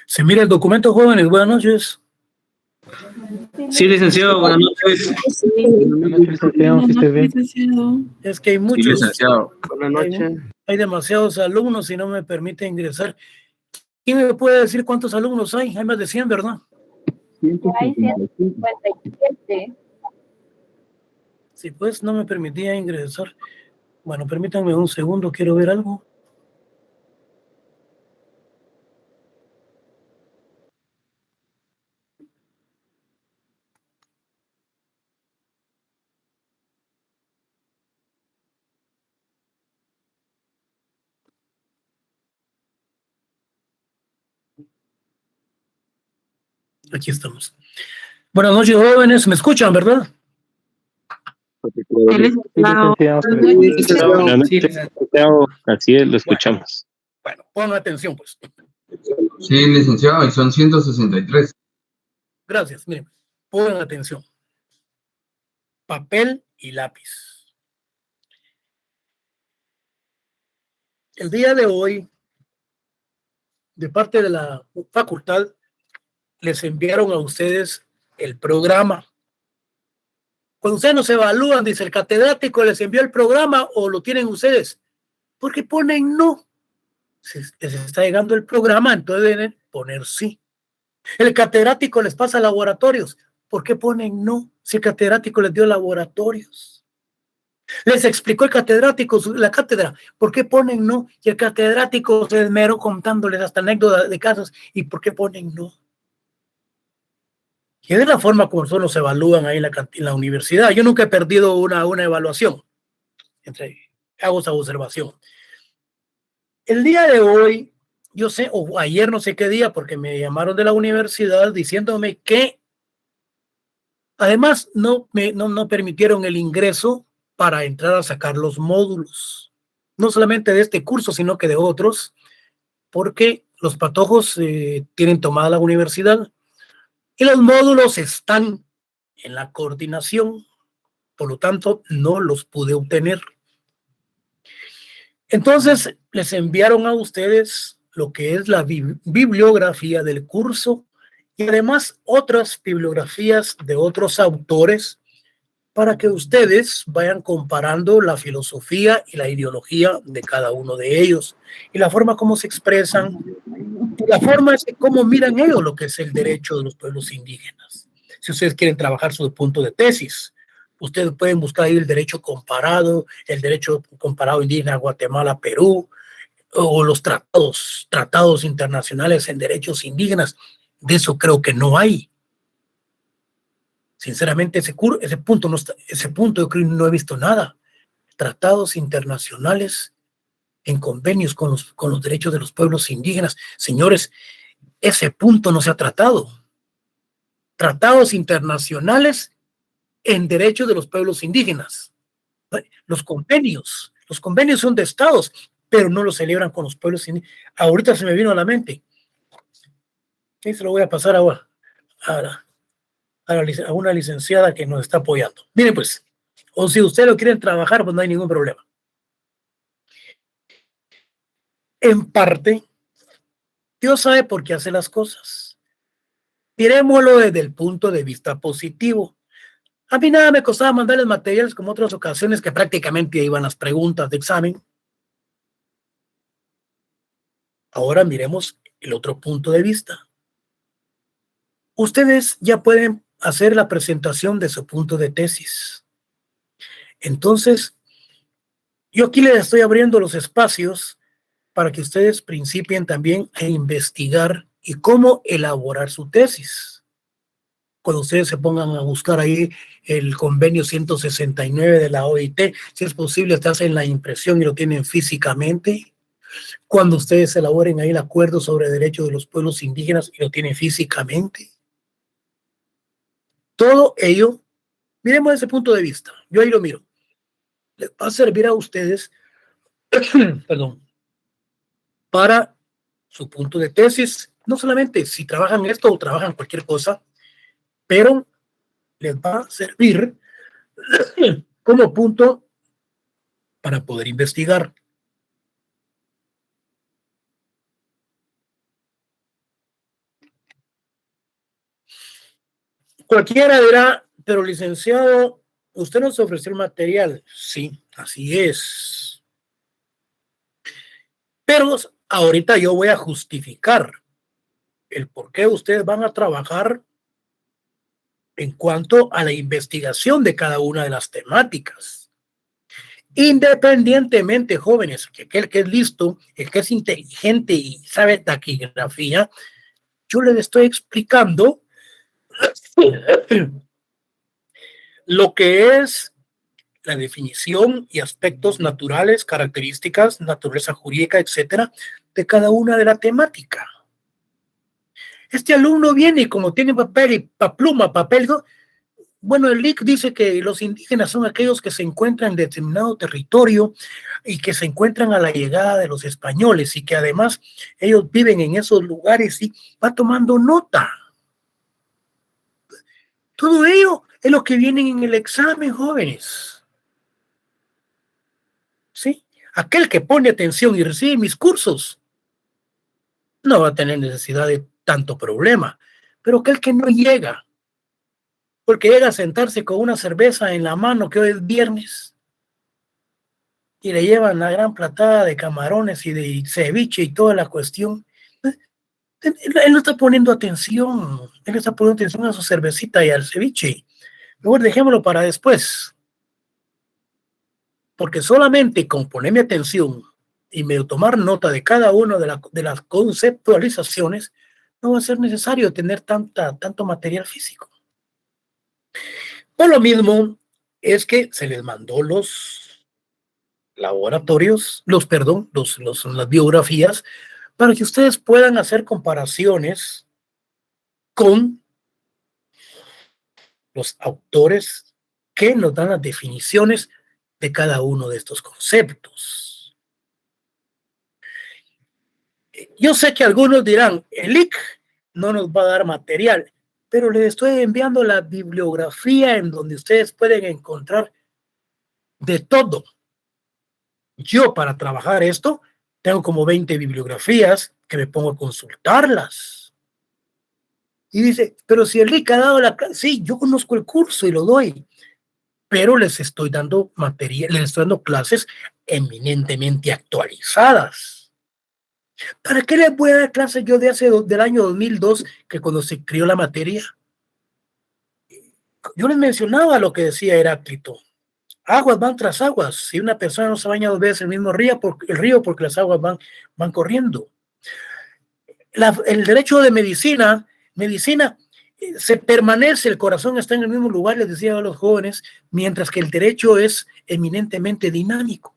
Se mira el documento, jóvenes. Buenas noches. Sí, licenciado, buenas noches. Es que hay muchos. Sí, licenciado. Buenas noches. Hay demasiados alumnos y no me permite ingresar. ¿Quién me puede decir cuántos alumnos hay? Hay más de 100, ¿verdad? Hay 157. Sí, pues no me permitía ingresar. Bueno, permítanme un segundo, quiero ver algo. Aquí estamos. Buenas noches, jóvenes. ¿Me escuchan, verdad? Así es, lo escuchamos. Bueno, pongan atención, pues. Sí, licenciado, y son 163. Gracias, miren, pongan atención. Papel y lápiz. El día de hoy, de parte de la facultad, les enviaron a ustedes el programa. Cuando ustedes nos evalúan, dice el catedrático, ¿les envió el programa o lo tienen ustedes? Porque ponen no. Si les está llegando el programa, entonces deben poner sí. El catedrático les pasa laboratorios. ¿Por qué ponen no? Si el catedrático les dio laboratorios. Les explicó el catedrático la cátedra. ¿Por qué ponen no? Y el catedrático se esmeró contándoles hasta anécdotas de casos. ¿Y por qué ponen no? Y es la forma como nosotros nos evalúan ahí en la universidad. Yo nunca he perdido una evaluación. Hago esa observación. El día de hoy, yo sé, o ayer no sé qué día, porque me llamaron de la universidad diciéndome que además no permitieron el ingreso para entrar a sacar los módulos. No solamente de este curso, sino que de otros, porque los patojos tienen tomada la universidad y los módulos están en la coordinación. Por lo tanto, no los pude obtener. Entonces, les enviaron a ustedes lo que es la bibliografía del curso y además otras bibliografías de otros autores para que ustedes vayan comparando la filosofía y la ideología de cada uno de ellos y la forma como se expresan, la forma es cómo miran ellos lo que es el derecho de los pueblos indígenas. Si ustedes quieren trabajar su punto de tesis, ustedes pueden buscar ahí el derecho comparado indígena Guatemala, Perú, o los tratados internacionales en derechos indígenas. De eso creo que no hay. Sinceramente, ese punto yo creo que no he visto nada. Tratados internacionales en convenios con los derechos de los pueblos indígenas. Señores, ese punto no se ha tratado. Tratados internacionales en derechos de los pueblos indígenas. Los convenios son de estados, pero no los celebran con los pueblos indígenas. Ahorita se me vino a la mente. ¿Qué se lo voy a pasar ahora? A una licenciada que nos está apoyando. Miren pues, o si ustedes lo quieren trabajar, pues no hay ningún problema. En parte, Dios sabe por qué hace las cosas. Miremoslo desde el punto de vista positivo. A mí nada me costaba mandarles materiales como otras ocasiones que prácticamente iban las preguntas de examen. Ahora miremos el otro punto de vista. Ustedes ya pueden hacer la presentación de su punto de tesis. Entonces, yo aquí les estoy abriendo los espacios para que ustedes principien también a investigar y cómo elaborar su tesis. Cuando ustedes se pongan a buscar ahí el convenio 169 de la OIT, si es posible, te hacen la impresión y lo tienen físicamente. Cuando ustedes elaboren ahí el acuerdo sobre derechos de los pueblos indígenas y lo tienen físicamente. Todo ello, miremos desde ese punto de vista. Yo ahí lo miro. Les va a servir a ustedes, perdón, para su punto de tesis, no solamente si trabajan esto o trabajan cualquier cosa, pero les va a servir como punto para poder investigar. Cualquiera dirá, pero licenciado, usted nos ofreció el material. Sí, así es. Pero ahorita yo voy a justificar el por qué ustedes van a trabajar en cuanto a la investigación de cada una de las temáticas. Independientemente, jóvenes, que aquel que es listo, el que es inteligente y sabe taquigrafía, yo les estoy explicando lo que es la definición y aspectos naturales, características, naturaleza jurídica, etcétera, de cada una de la temática. Este alumno viene y como tiene papel y pluma, papel, ¿no? Bueno, el LIC dice que los indígenas son aquellos que se encuentran en determinado territorio y que se encuentran a la llegada de los españoles y que además ellos viven en esos lugares y va tomando nota. Todo ello es lo que viene en el examen, jóvenes. ¿Sí? Aquel que pone atención y recibe mis cursos no va a tener necesidad de tanto problema, pero aquel que no llega, porque llega a sentarse con una cerveza en la mano que hoy es viernes y le llevan la gran platada de camarones y de ceviche y toda la cuestión, él no está poniendo atención, él está poniendo atención a su cervecita y al ceviche. Mejor dejémoslo para después, porque solamente con ponerme atención y medio tomar nota de cada una de las conceptualizaciones, no va a ser necesario tener tanto material físico. Por lo mismo es que se les mandó los laboratorios, las biografías, para que ustedes puedan hacer comparaciones con los autores que nos dan las definiciones de cada uno de estos conceptos. Yo sé que algunos dirán, el IC no nos va a dar material, pero les estoy enviando la bibliografía en donde ustedes pueden encontrar de todo. Yo para trabajar esto tengo como 20 bibliografías que me pongo a consultarlas. Y dice, pero si el LIC ha dado la clase, sí, yo conozco el curso y lo doy, pero les estoy dando material, les estoy dando clases eminentemente actualizadas. ¿Para qué les voy a dar clases yo del año 2002, que cuando se creó la materia? Yo les mencionaba lo que decía Heráclito. Aguas van tras aguas. Si una persona no se baña 2 veces en el mismo río, porque las aguas van corriendo. El derecho de medicina se permanece, el corazón está en el mismo lugar, les decía a los jóvenes, mientras que el derecho es eminentemente dinámico.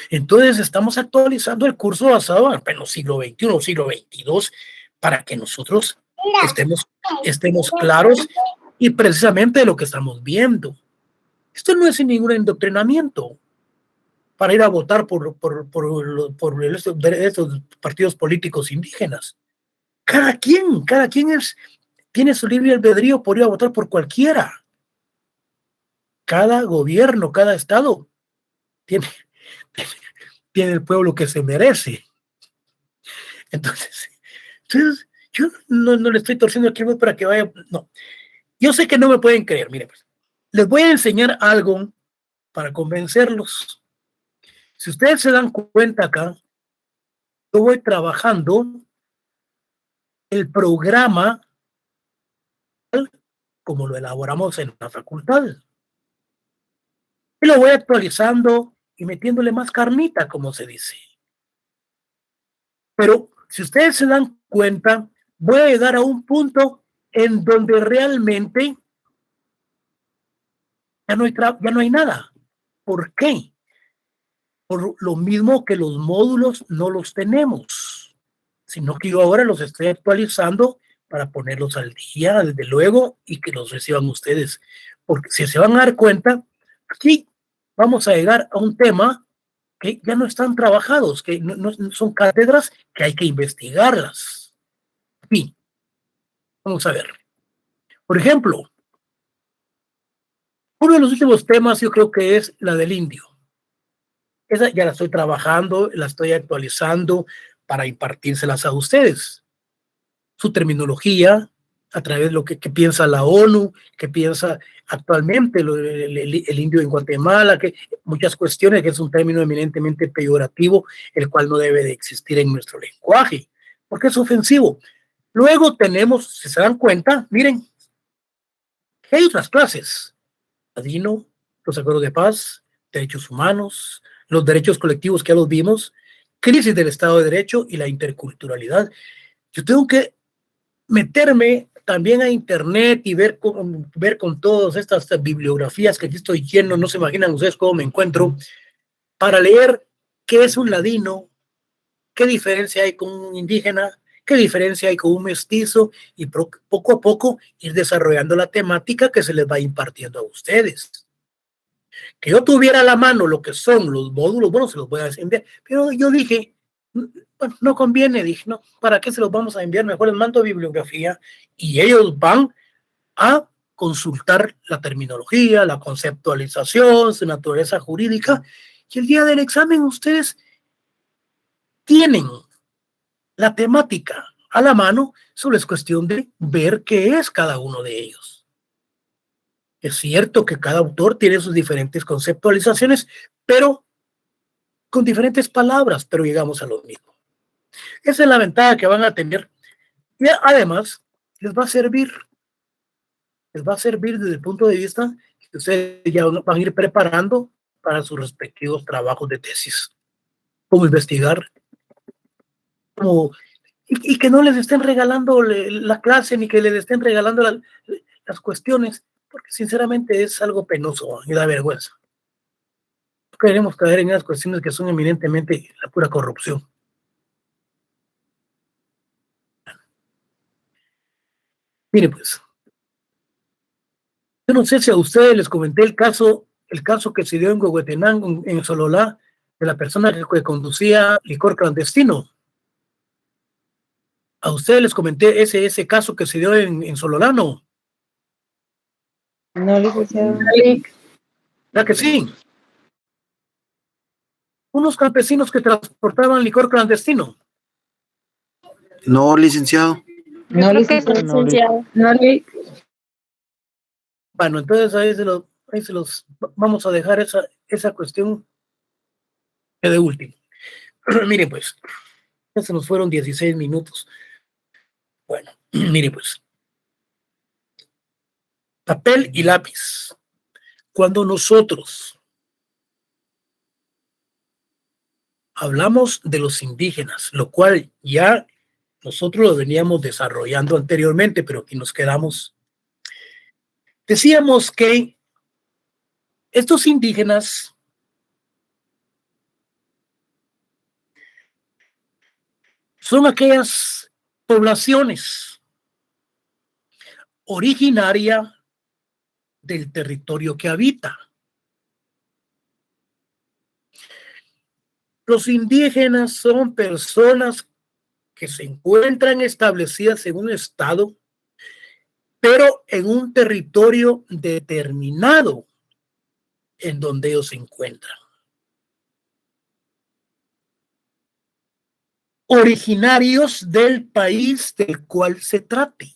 Entonces estamos actualizando el curso basado en el siglo XXI o siglo XXII para que nosotros estemos claros y precisamente de lo que estamos viendo. Esto no es ningún endoctrinamiento para ir a votar por estos partidos políticos indígenas. Cada quien tiene su libre albedrío por ir a votar por cualquiera. Cada gobierno, cada estado tiene el pueblo que se merece. Entonces yo no le estoy torciendo aquí para que vaya. No, yo sé que no me pueden creer. Mire, pues, les voy a enseñar algo para convencerlos. Si ustedes se dan cuenta acá, yo voy trabajando el programa como lo elaboramos en la facultad. Y lo voy actualizando y metiéndole más carnita, como se dice. Pero si ustedes se dan cuenta, voy a llegar a un punto en donde realmente ya no hay nada. ¿Por qué? Por lo mismo que los módulos no los tenemos, sino que yo ahora los estoy actualizando para ponerlos al día, desde luego, y que los reciban ustedes. Porque si se van a dar cuenta, aquí vamos a llegar a un tema que ya no están trabajados, que no son cátedras que hay que investigarlas. En fin, vamos a ver. Por ejemplo, uno de los últimos temas yo creo que es la del indio. Esa ya la estoy trabajando, la estoy actualizando para impartírselas a ustedes. Su terminología, a través de lo que piensa la ONU, que piensa actualmente el indio en Guatemala, que muchas cuestiones, que es un término eminentemente peyorativo, el cual no debe de existir en nuestro lenguaje, porque es ofensivo. Luego tenemos, si se dan cuenta, miren, hay otras clases: ladino, los acuerdos de paz, derechos humanos, los derechos colectivos que ya los vimos, crisis del Estado de Derecho y la interculturalidad. Yo tengo que meterme también a internet y ver con todas estas bibliografías que aquí estoy lleno, no se imaginan ustedes cómo me encuentro, para leer qué es un ladino, qué diferencia hay con un indígena, qué diferencia hay con un mestizo, y poco a poco ir desarrollando la temática que se les va impartiendo a ustedes. Que yo tuviera a la mano lo que son los módulos, bueno, se los voy a enviar, pero yo dije, bueno, no conviene, dije, no, ¿para qué se los vamos a enviar? Mejor les mando bibliografía y ellos van a consultar la terminología, la conceptualización, su naturaleza jurídica, y el día del examen ustedes tienen la temática a la mano, solo es cuestión de ver qué es cada uno de ellos. Es cierto que cada autor tiene sus diferentes conceptualizaciones, pero con diferentes palabras, pero llegamos a lo mismo. Esa es la ventaja que van a tener. Y además, les va a servir desde el punto de vista que ustedes ya van a ir preparando para sus respectivos trabajos de tesis. Cómo investigar, y que no les estén regalando la clase, ni que les estén regalando las cuestiones, porque sinceramente es algo penoso y da vergüenza. No queremos caer en esas cuestiones que son eminentemente la pura corrupción. Mire, pues, yo no sé si a ustedes les comenté el caso que se dio en Huehuetenango, en Sololá, de la persona que conducía licor clandestino. A ustedes les comenté ese caso que se dio en Sololá, ¿no? No, licenciado. ¿Verdad que sí? Unos campesinos que transportaban licor clandestino. No, licenciado. No, licenciado. No, Bueno, entonces ahí se los vamos a dejar esa cuestión de último. Miren, pues, ya se nos fueron 16 minutos. Bueno, miren, pues, papel y lápiz. Cuando nosotros hablamos de los indígenas, lo cual ya nosotros lo veníamos desarrollando anteriormente, pero aquí nos quedamos. Decíamos que estos indígenas son aquellas poblaciones originarias del territorio que habita. Los indígenas son personas que se encuentran establecidas en un estado, pero en un territorio determinado en donde ellos se encuentran. Originarios del país del cual se trate.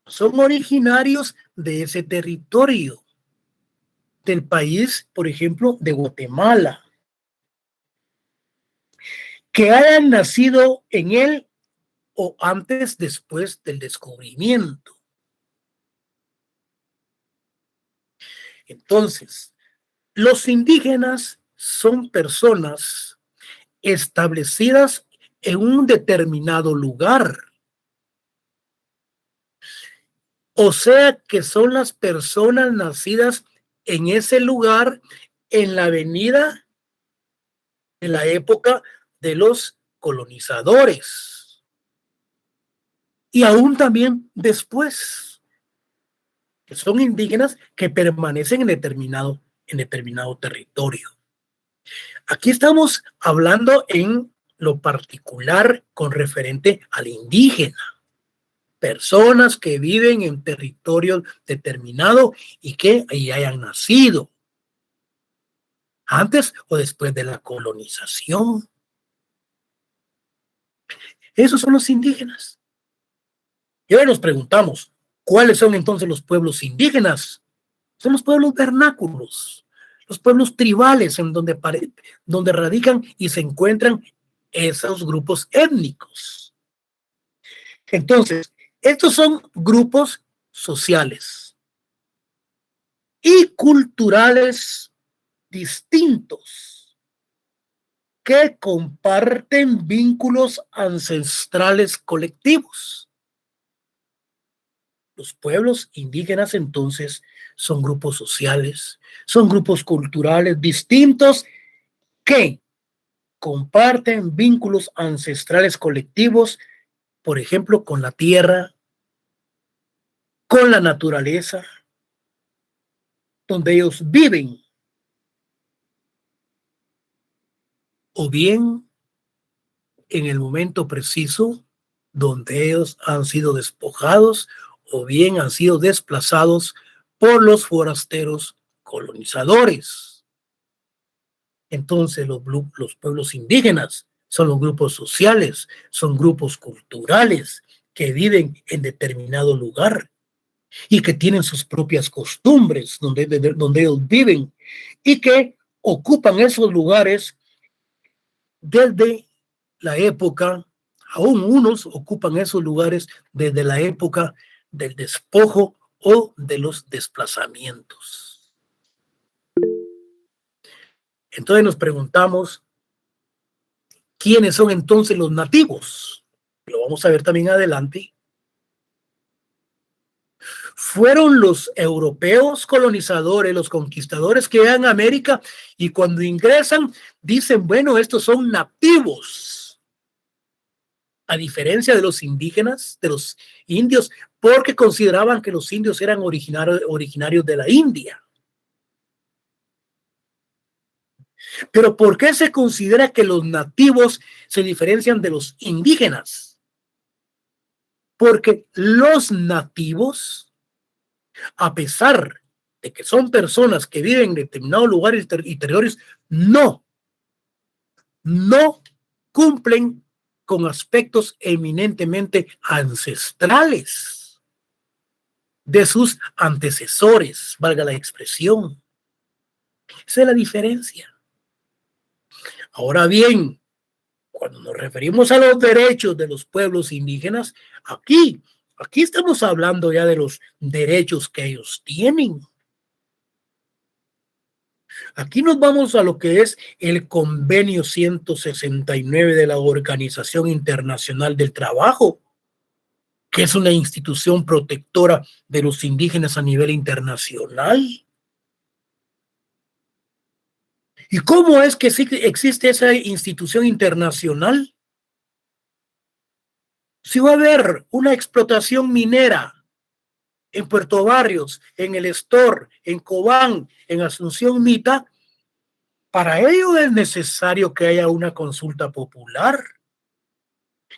Son originarios de ese territorio, del país, por ejemplo, de Guatemala, que hayan nacido en él o antes, después del descubrimiento. Entonces, los indígenas son personas establecidas en un determinado lugar. O sea que son las personas nacidas en ese lugar en la venida de la época de los colonizadores. Y aún también después, que son indígenas que permanecen en determinado territorio. Aquí estamos hablando en lo particular con referente al indígena. Personas que viven en territorio determinado y que ahí hayan nacido antes o después de la colonización. Esos son los indígenas. Y ahora nos preguntamos, ¿cuáles son entonces los pueblos indígenas? Son los pueblos vernáculos, los pueblos tribales en donde radican y se encuentran esos grupos étnicos. Entonces, estos son grupos sociales y culturales distintos que comparten vínculos ancestrales colectivos. Los pueblos indígenas entonces son grupos sociales, son grupos culturales distintos que comparten vínculos ancestrales colectivos, por ejemplo, con la tierra, con la naturaleza, donde ellos viven, o bien en el momento preciso donde ellos han sido despojados o bien han sido desplazados por los forasteros colonizadores. Entonces los pueblos indígenas son los grupos sociales, son grupos culturales que viven en determinado lugar y que tienen sus propias costumbres donde ellos viven y que ocupan esos lugares desde la época, aún unos ocupan esos lugares desde la época del despojo o de los desplazamientos. Entonces nos preguntamos, ¿quiénes son entonces los nativos? Lo vamos a ver también adelante. Fueron los europeos colonizadores, los conquistadores que llegan a América y cuando ingresan dicen, bueno, estos son nativos. A diferencia de los indígenas, de los indios, porque consideraban que los indios eran originarios de la India. Pero ¿por qué se considera que los nativos se diferencian de los indígenas? Porque los nativos, a pesar de que son personas que viven en determinados lugares y territorios, no cumplen con aspectos eminentemente ancestrales de sus antecesores, valga la expresión. Esa es la diferencia. Ahora bien, cuando nos referimos a los derechos de los pueblos indígenas, aquí estamos hablando ya de los derechos que ellos tienen. Aquí nos vamos a lo que es el Convenio 169 de la Organización Internacional del Trabajo, que es una institución protectora de los indígenas a nivel internacional. ¿Y cómo es que existe esa institución internacional? Si va a haber una explotación minera en Puerto Barrios, en El Estor, en Cobán, en Asunción Mita, para ello es necesario que haya una consulta popular,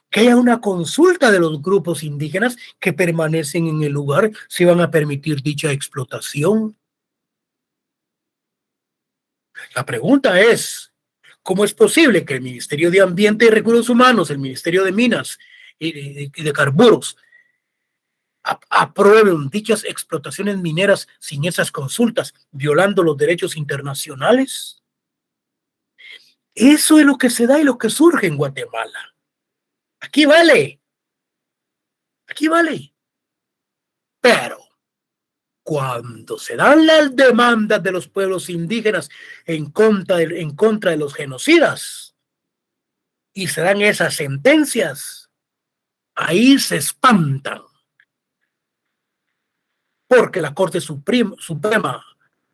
que haya una consulta de los grupos indígenas que permanecen en el lugar si van a permitir dicha explotación. La pregunta es, ¿cómo es posible que el Ministerio de Ambiente y Recursos Humanos, el Ministerio de Minas y de Carburos aprueben dichas explotaciones mineras sin esas consultas, violando los derechos internacionales? Eso es lo que se da y lo que surge en Guatemala. Aquí vale. Pero cuando se dan las demandas de los pueblos indígenas en contra de los genocidas y se dan esas sentencias, ahí se espantan. Porque la Corte Suprema,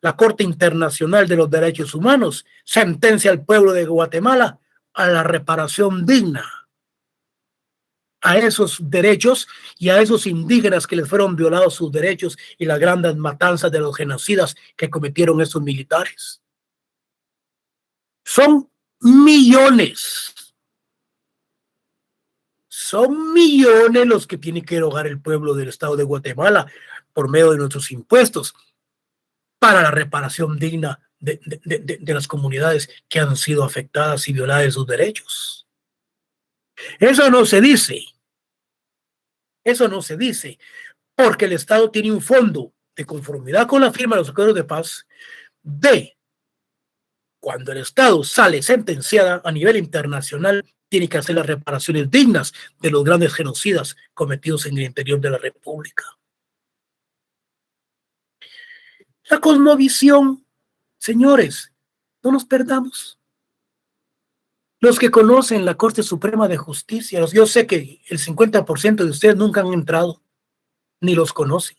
la Corte Internacional de los Derechos Humanos, sentencia al pueblo de Guatemala a la reparación digna, a esos derechos y a esos indígenas que les fueron violados sus derechos y las grandes matanzas de los genocidas que cometieron esos militares. Son millones los que tiene que erogar el pueblo del estado de Guatemala por medio de nuestros impuestos para la reparación digna de las comunidades que han sido afectadas y violadas sus derechos. Eso no se dice. Eso no se dice, porque el Estado tiene un fondo de conformidad con la firma de los acuerdos de paz de cuando el Estado sale sentenciada a nivel internacional, tiene que hacer las reparaciones dignas de los grandes genocidas cometidos en el interior de la República. La cosmovisión, señores, no nos perdamos. Los que conocen la Corte Suprema de Justicia, yo sé que el 50% de ustedes nunca han entrado, ni los conocen.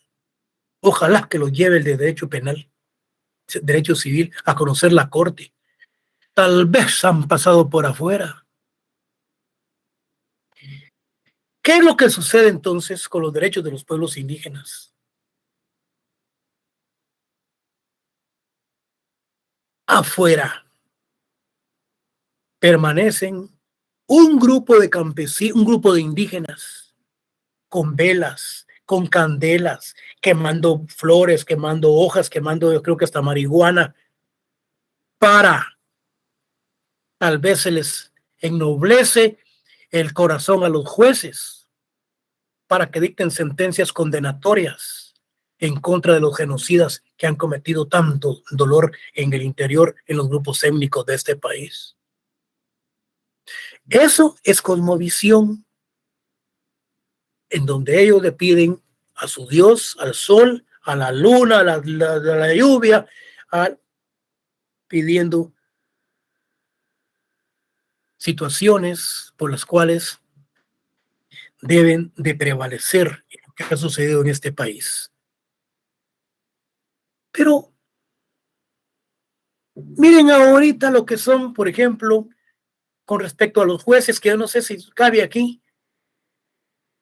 Ojalá que los lleve el de Derecho Penal, Derecho Civil, a conocer la Corte. Tal vez han pasado por afuera. ¿Qué es lo que sucede entonces con los derechos de los pueblos indígenas? Afuera permanecen un grupo de campesinos, un grupo de indígenas con velas, con candelas, quemando flores, quemando hojas, quemando, yo creo que hasta marihuana, para tal vez se les ennoblece el corazón a los jueces para que dicten sentencias condenatorias en contra de los genocidas que han cometido tanto dolor en el interior, en los grupos étnicos de este país. Eso es cosmovisión, en donde ellos le piden a su Dios, al sol, a la luna, a la lluvia, pidiendo situaciones por las cuales deben de prevalecer lo que ha sucedido en este país. Pero miren ahorita lo que son, por ejemplo, con respecto a los jueces, que yo no sé si cabe aquí,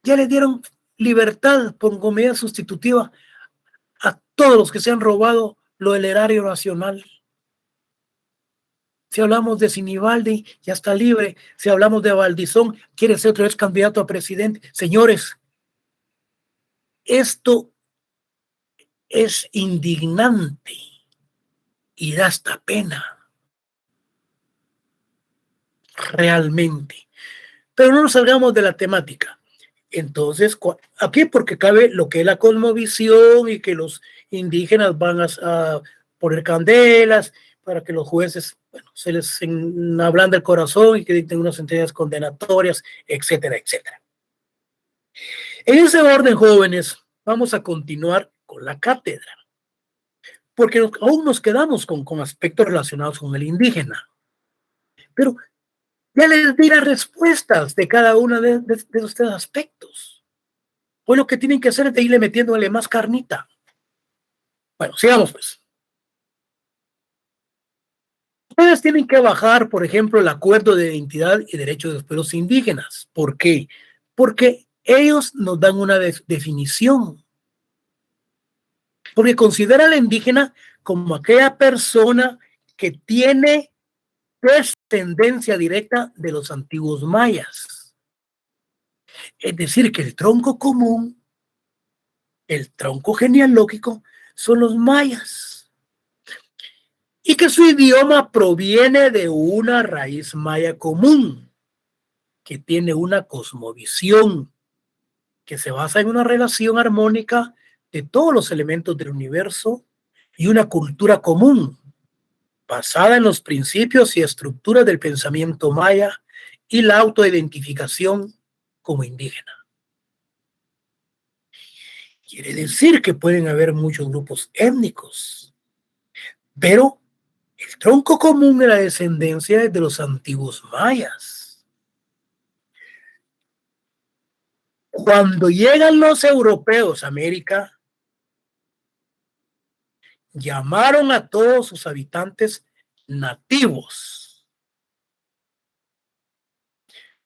ya le dieron libertad por medida sustitutiva a todos los que se han robado lo del erario nacional. Si hablamos de Sinibaldi, ya está libre. Si hablamos de Valdizón, quiere ser otra vez candidato a presidente. Señores, esto es indignante y da hasta pena. Realmente. Pero no nos salgamos de la temática. Entonces, aquí porque cabe lo que es la cosmovisión y que los indígenas van a poner candelas para que los jueces, bueno, se les ablande el corazón y que dicten unas sentencias condenatorias, etcétera, etcétera. En ese orden, jóvenes, vamos a continuar con la cátedra, porque aún nos quedamos con aspectos relacionados con el indígena. Pero ya les di las respuestas de cada uno de estos aspectos. Pues lo que tienen que hacer es de irle metiéndole más carnita. Bueno, sigamos pues. Ustedes tienen que bajar, por ejemplo, el acuerdo de identidad y derechos de los pueblos indígenas. ¿Por qué? Porque ellos nos dan una definición. Porque considera al indígena como aquella persona que tiene descendencia directa de los antiguos mayas. Es decir, que el tronco común, el tronco genealógico, son los mayas. Y que su idioma proviene de una raíz maya común, que tiene una cosmovisión, que se basa en una relación armónica de todos los elementos del universo y una cultura común, basada en los principios y estructuras del pensamiento maya y la autoidentificación como indígena. Quiere decir que pueden haber muchos grupos étnicos, pero el tronco común de la descendencia es de los antiguos mayas. Cuando llegan los europeos a América, llamaron a todos sus habitantes nativos.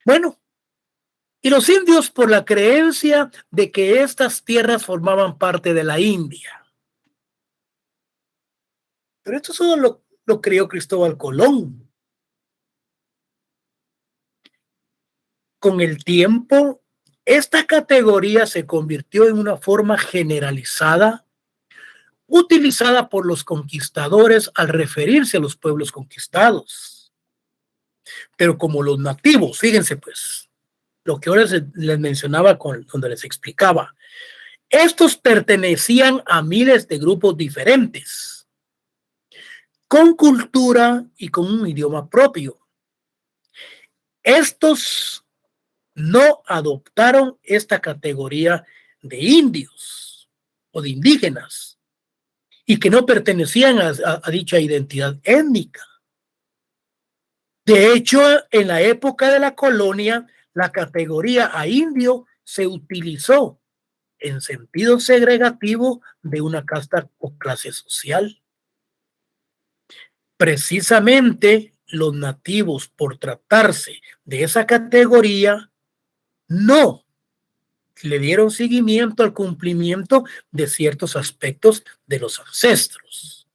Bueno, y los indios por la creencia de que estas tierras formaban parte de la India. Pero esto solo lo creó Cristóbal Colón. Con el tiempo, esta categoría se convirtió en una forma generalizada utilizada por los conquistadores al referirse a los pueblos conquistados. Pero como los nativos, fíjense pues, lo que ahora les mencionaba donde les explicaba. Estos pertenecían a miles de grupos diferentes, con cultura y con un idioma propio. Estos no adoptaron esta categoría de indios o de indígenas y que no pertenecían a dicha identidad étnica. De hecho, en la época de la colonia, la categoría a indio se utilizó en sentido segregativo de una casta o clase social. Precisamente los nativos, por tratarse de esa categoría, no le dieron seguimiento al cumplimiento de ciertos aspectos de los ancestros.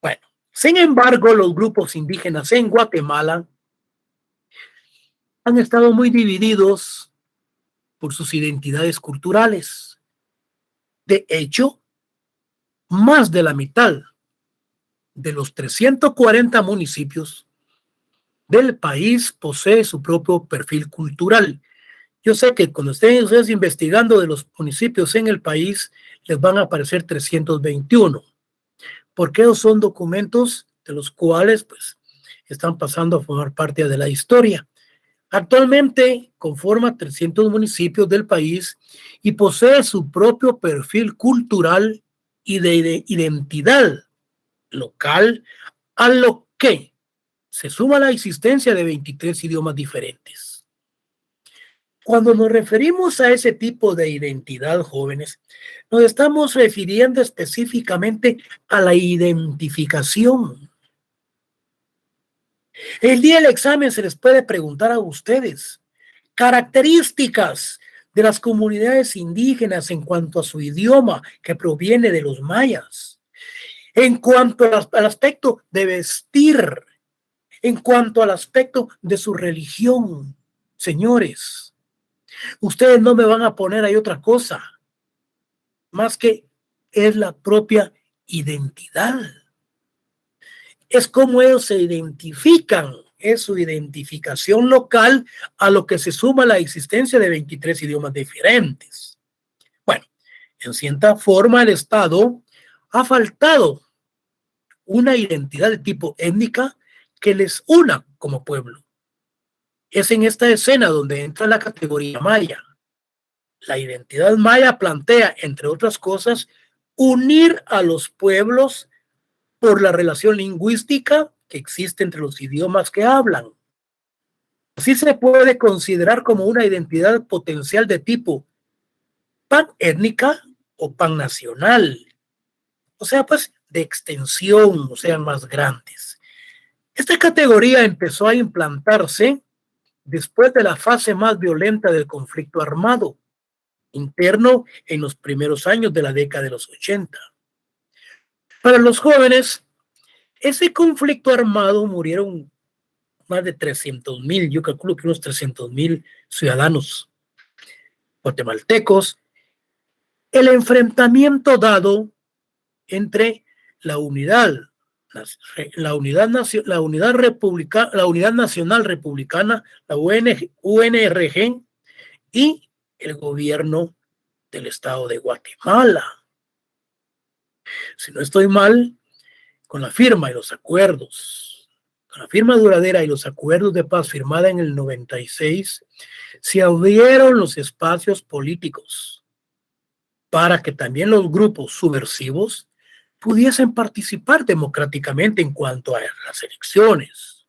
Bueno, sin embargo, los grupos indígenas en Guatemala han estado muy divididos por sus identidades culturales. De hecho, más de la mitad de los 340 municipios del país posee su propio perfil cultural. Yo sé que cuando estén ustedes investigando de los municipios en el país, les van a aparecer 321, porque esos son documentos de los cuales pues están pasando a formar parte de la historia. Actualmente conforma 300 municipios del país y posee su propio perfil cultural y de identidad local, a lo que se suma la existencia de 23 idiomas diferentes. Cuando nos referimos a ese tipo de identidad, jóvenes, nos estamos refiriendo específicamente a la identificación. El día del examen se les puede preguntar a ustedes características de las comunidades indígenas en cuanto a su idioma que proviene de los mayas, en cuanto al aspecto de vestir, en cuanto al aspecto de su religión. Señores, ustedes no me van a poner ahí otra cosa más que es la propia identidad. Es como ellos se identifican, es su identificación local, a lo que se suma la existencia de 23 idiomas diferentes. Bueno, en cierta forma el Estado ha faltado una identidad de tipo étnica que les una como pueblo. Es en esta escena donde entra la categoría maya. La identidad maya plantea, entre otras cosas, unir a los pueblos por la relación lingüística que existe entre los idiomas que hablan. Así se puede considerar como una identidad potencial de tipo panétnica o pannacional. O sea, pues de extensión, o sea, más grandes. Esta categoría empezó a implantarse después de la fase más violenta del conflicto armado interno en los primeros años de la década de los 80. Para los jóvenes, ese conflicto armado murieron más de 300,000, yo calculo que unos 300,000 ciudadanos guatemaltecos. El enfrentamiento dado entre la unidad nacional republicana, la UNRG, y el gobierno del estado de Guatemala. Si no estoy mal, con la firma y los acuerdos, con la firma duradera y los acuerdos de paz firmada en el 96, se abrieron los espacios políticos para que también los grupos subversivos pudiesen participar democráticamente en cuanto a las elecciones.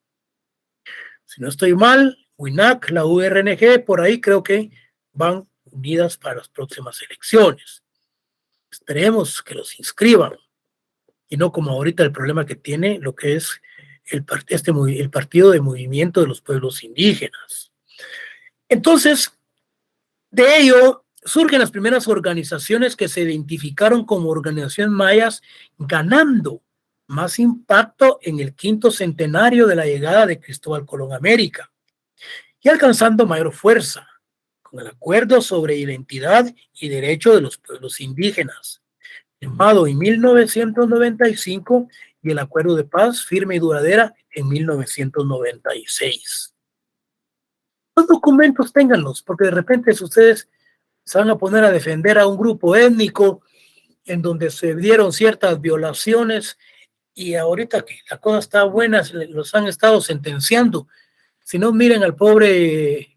Si no estoy mal, WINAC, la URNG, por ahí creo que van unidas para las próximas elecciones. Esperemos que los inscriban y no como ahorita el problema que tiene lo que es el Partido de Movimiento de los Pueblos Indígenas. Entonces, de ello surgen las primeras organizaciones que se identificaron como organizaciones mayas, ganando más impacto en el 5º centenario de la llegada de Cristóbal Colón a América y alcanzando mayor fuerza con el Acuerdo sobre Identidad y Derecho de los Pueblos Indígenas, firmado en 1995, y el Acuerdo de Paz firme y duradera en 1996. esos documentos ténganlos, porque de repente si ustedes se van a poner a defender a un grupo étnico en donde se dieron ciertas violaciones y ahorita que la cosa está buena, los han estado sentenciando. Si no, miren al pobre,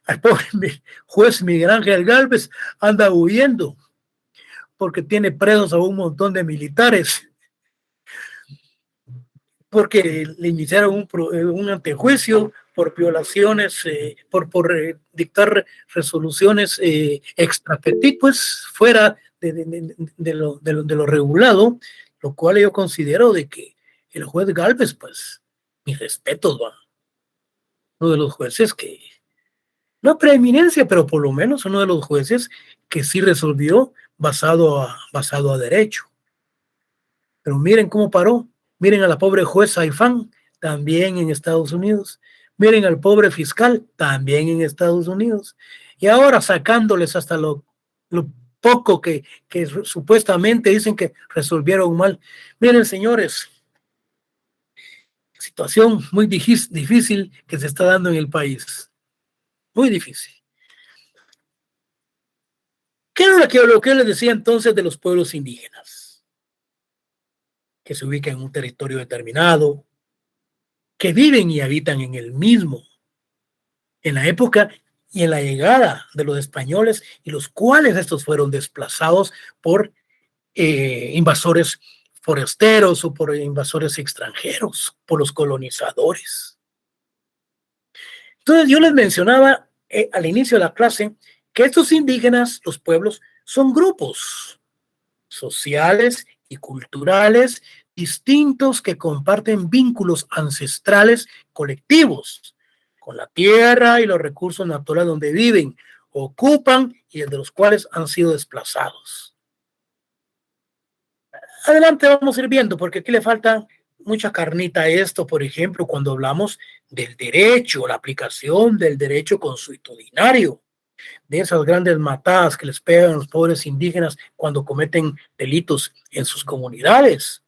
al pobre juez Miguel Ángel Gálvez, anda huyendo porque tiene presos a un montón de militares, porque le iniciaron un antejuicio por violaciones, por dictar resoluciones extra petit, pues fuera de lo regulado, lo cual yo considero de que el juez Gálvez, pues, mis respetos, va. Uno de los jueces que, no preeminencia, pero por lo menos uno de los jueces que sí resolvió basado a derecho. Pero miren cómo paró. Miren a la pobre jueza Aifán, también en Estados Unidos. Miren al pobre fiscal, también en Estados Unidos. Y ahora sacándoles hasta lo poco que supuestamente dicen que resolvieron mal. Miren, señores, situación muy difícil que se está dando en el país. Muy difícil. ¿Qué era lo que les decía entonces de los pueblos indígenas? Que se ubican en un territorio determinado, que viven y habitan en el mismo, en la época y en la llegada de los españoles, y los cuales estos fueron desplazados por invasores forasteros o por invasores extranjeros, por los colonizadores. Entonces yo les mencionaba al inicio de la clase que estos indígenas, los pueblos, son grupos sociales y culturales distintos que comparten vínculos ancestrales colectivos con la tierra y los recursos naturales donde viven, ocupan y de los cuales han sido desplazados. Adelante vamos a ir viendo, porque aquí le falta mucha carnita a esto, por ejemplo, cuando hablamos del derecho, la aplicación del derecho consuetudinario, de esas grandes matadas que les pegan a los pobres indígenas cuando cometen delitos en sus comunidades,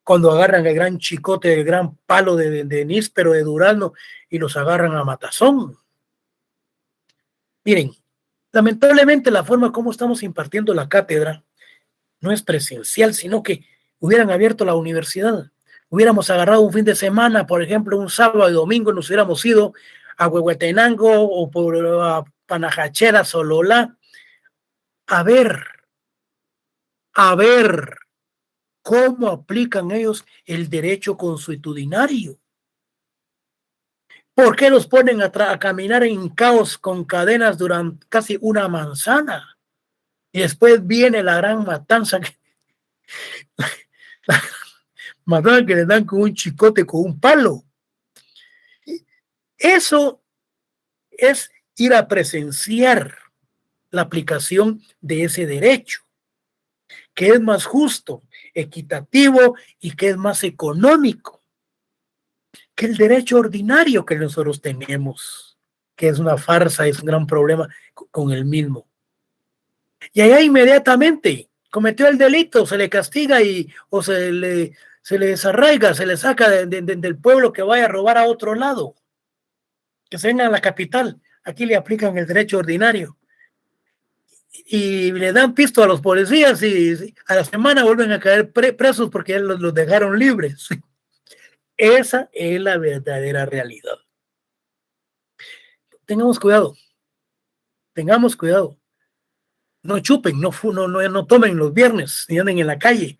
cuando agarran el gran chicote, el gran palo de níspero, de durazno, y los agarran a matazón. Miren, lamentablemente la forma como estamos impartiendo la cátedra no es presencial, sino que hubieran abierto la universidad. Hubiéramos agarrado un fin de semana, por ejemplo, un sábado y domingo, nos hubiéramos ido a Huehuetenango o por Panajachera, Sololá, a ver cómo aplican ellos el derecho consuetudinario. ¿Por qué los ponen a caminar en caos con cadenas durante casi una manzana? Y después viene la gran matanza que le dan con un chicote, con un palo. Eso es ir a presenciar la aplicación de ese derecho, que es más justo, equitativo y que es más económico que el derecho ordinario que nosotros tenemos, que es una farsa, es un gran problema con el mismo. Y allá inmediatamente cometió el delito, se le castiga o se le desarraiga, se le saca del pueblo, que vaya a robar a otro lado, que se venga a la capital. Aquí le aplican el derecho ordinario y le dan pisto a los policías y a la semana vuelven a caer presos porque ya los dejaron libres. Esa es la verdadera realidad. Tengamos cuidado. No chupen, no tomen los viernes ni anden en la calle,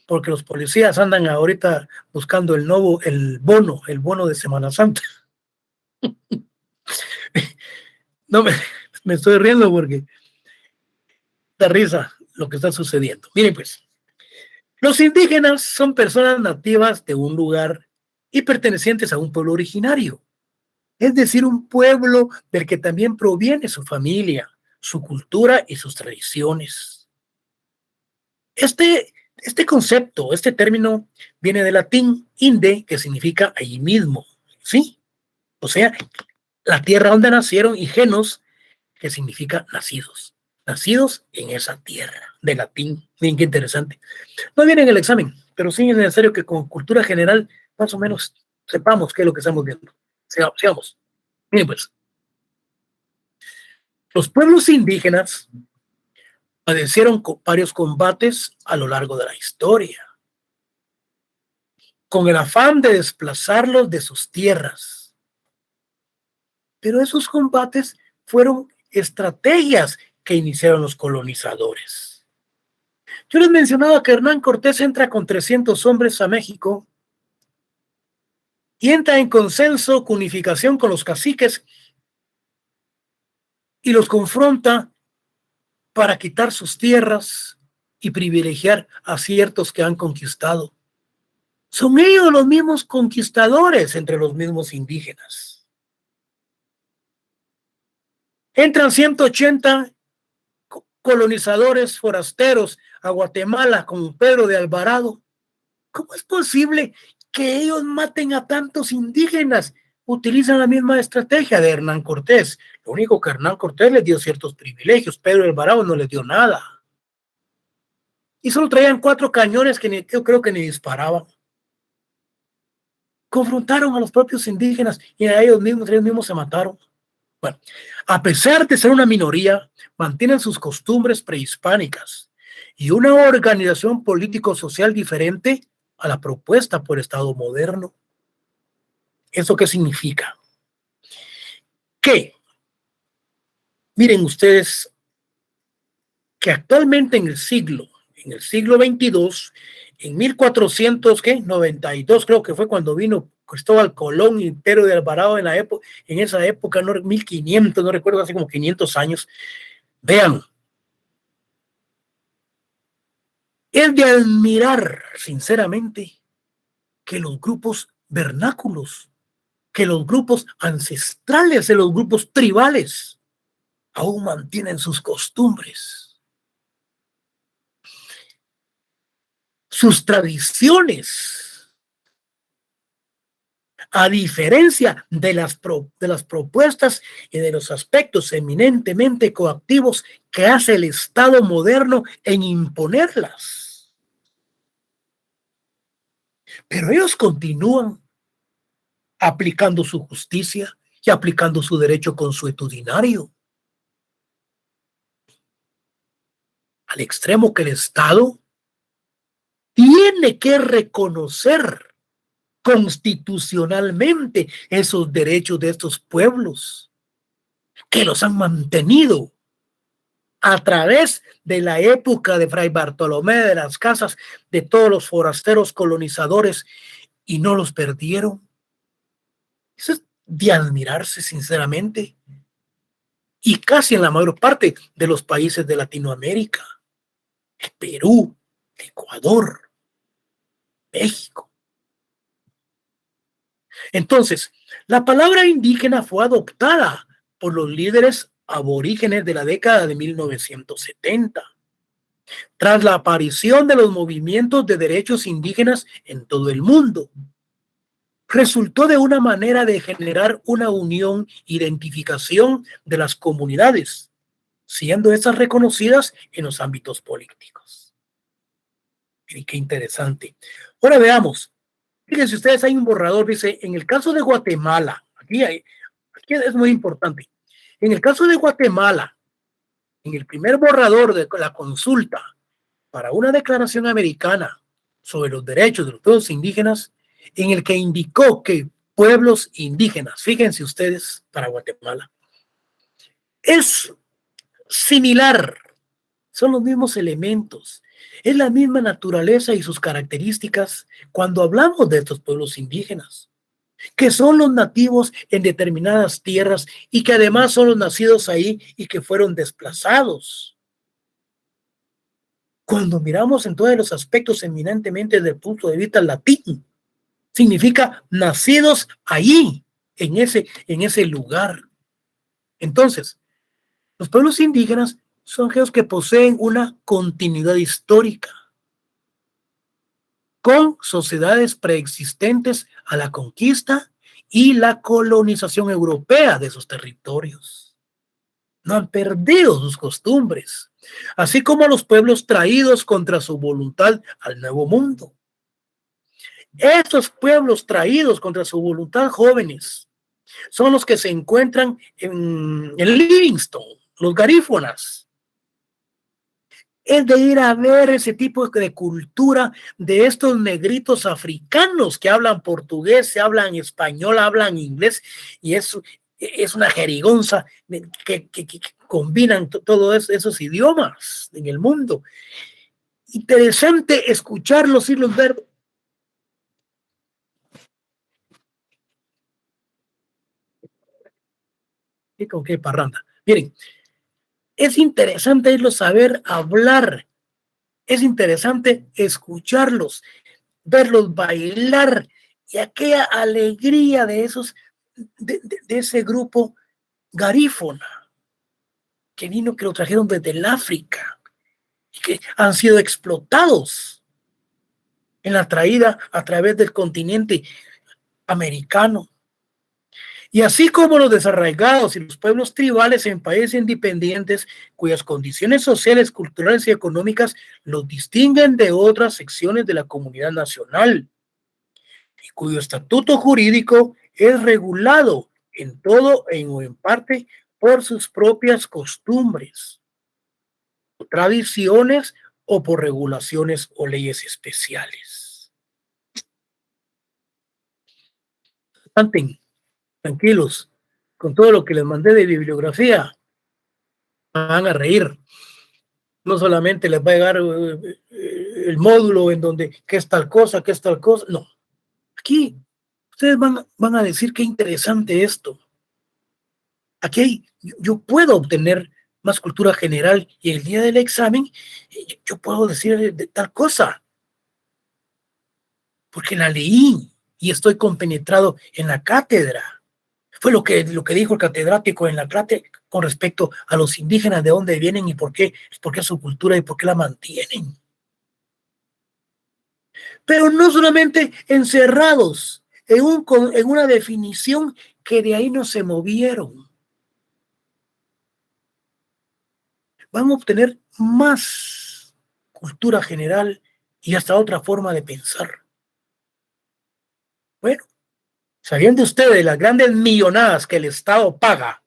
porque los policías andan ahorita buscando el bono de Semana Santa. No me estoy riendo porque da risa lo que está sucediendo. Miren pues, los indígenas son personas nativas de un lugar y pertenecientes a un pueblo originario, es decir, un pueblo del que también proviene su familia, su cultura y sus tradiciones. Este concepto, este término viene del latín inde, que significa allí mismo, ¿sí? O sea, la tierra donde nacieron, y genos, que significa nacidos en esa tierra, de latín. Miren qué interesante. No viene en el examen, pero sí es necesario que con cultura general más o menos sepamos qué es lo que estamos viendo. Sigamos. Bien, pues, los pueblos indígenas padecieron varios combates a lo largo de la historia, con el afán de desplazarlos de sus tierras. Pero esos combates fueron estrategias que iniciaron los colonizadores. Yo les mencionaba que Hernán Cortés entra con 300 hombres a México y entra en consenso, con unificación con los caciques y los confronta para quitar sus tierras y privilegiar a ciertos que han conquistado. Son ellos los mismos conquistadores entre los mismos indígenas. Entran 180 colonizadores forasteros a Guatemala con Pedro de Alvarado. ¿Cómo es posible que ellos maten a tantos indígenas? Utilizan la misma estrategia de Hernán Cortés. Lo único que Hernán Cortés les dio ciertos privilegios, Pedro de Alvarado no les dio nada. Y solo traían 4 cañones que yo creo que ni disparaban. Confrontaron a los propios indígenas y a ellos mismos se mataron. Bueno, a pesar de ser una minoría, mantienen sus costumbres prehispánicas y una organización político-social diferente a la propuesta por el Estado moderno. ¿Eso qué significa? Que, miren ustedes, que actualmente en el siglo XXII, en 1492, creo que fue cuando vino Cristóbal Colón y Pedro de Alvarado en esa época, no, 1500, no recuerdo, hace como 500 años. Vean, es de admirar, sinceramente, que los grupos vernáculos, que los grupos ancestrales, de los grupos tribales, aún mantienen sus costumbres, sus tradiciones, a diferencia de las propuestas y de los aspectos eminentemente coactivos que hace el Estado moderno en imponerlas. Pero ellos continúan aplicando su justicia y aplicando su derecho consuetudinario, al extremo que el Estado tiene que reconocer constitucionalmente esos derechos de estos pueblos que los han mantenido a través de la época de Fray Bartolomé de las Casas, de todos los forasteros colonizadores, y no los perdieron. Eso es de admirarse, sinceramente, y casi en la mayor parte de los países de Latinoamérica, el Perú, Ecuador, México. Entonces, la palabra indígena fue adoptada por los líderes aborígenes de la década de 1970, tras la aparición de los movimientos de derechos indígenas en todo el mundo. Resultó de una manera de generar una unión, identificación de las comunidades, siendo estas reconocidas en los ámbitos políticos. Y qué interesante. Ahora veamos. Fíjense ustedes, hay un borrador, dice, en el caso de Guatemala, aquí es muy importante, en el caso de Guatemala, en el primer borrador de la consulta para una declaración americana sobre los derechos de los pueblos indígenas, en el que indicó que pueblos indígenas, fíjense ustedes, para Guatemala, es similar, son los mismos elementos, es la misma naturaleza y sus características cuando hablamos de estos pueblos indígenas, que son los nativos en determinadas tierras y que además son los nacidos ahí y que fueron desplazados. Cuando miramos en todos los aspectos eminentemente desde el punto de vista latino, significa nacidos allí, en ese lugar. Entonces, los pueblos indígenas son aquellos que poseen una continuidad histórica con sociedades preexistentes a la conquista y la colonización europea de esos territorios. No han perdido sus costumbres, así como los pueblos traídos contra su voluntad al Nuevo Mundo. Estos pueblos traídos contra su voluntad, jóvenes, son los que se encuentran en Livingston, los garífonas. Es de ir a ver ese tipo de cultura de estos negritos africanos que hablan portugués, se hablan español, hablan inglés, y es una jerigonza que combinan todos esos idiomas en el mundo. Interesante escucharlos y los ver. ¿Y con qué parranda? Miren, es interesante irlos saber hablar, es interesante escucharlos, verlos bailar y aquella alegría de esos, de ese grupo garífona que vino, que lo trajeron desde el África y que han sido explotados en la traída a través del continente americano. Y así como los desarraigados y los pueblos tribales en países independientes cuyas condiciones sociales, culturales y económicas los distinguen de otras secciones de la comunidad nacional y cuyo estatuto jurídico es regulado en todo o en parte por sus propias costumbres, tradiciones o por regulaciones o leyes especiales. Tranquilos, con todo lo que les mandé de bibliografía, van a reír. No solamente les va a llegar el módulo en donde qué es tal cosa, no. Aquí ustedes van a decir qué interesante esto. Aquí yo puedo obtener más cultura general y el día del examen yo puedo decir de tal cosa, porque la leí y estoy compenetrado en la cátedra. Fue lo que dijo el catedrático en la clase con respecto a los indígenas, de dónde vienen y por qué su cultura y por qué la mantienen. Pero no solamente encerrados en una definición que de ahí no se movieron. Van a obtener más cultura general y hasta otra forma de pensar. Bueno, ¿sabían ustedes de las grandes millonadas que el Estado paga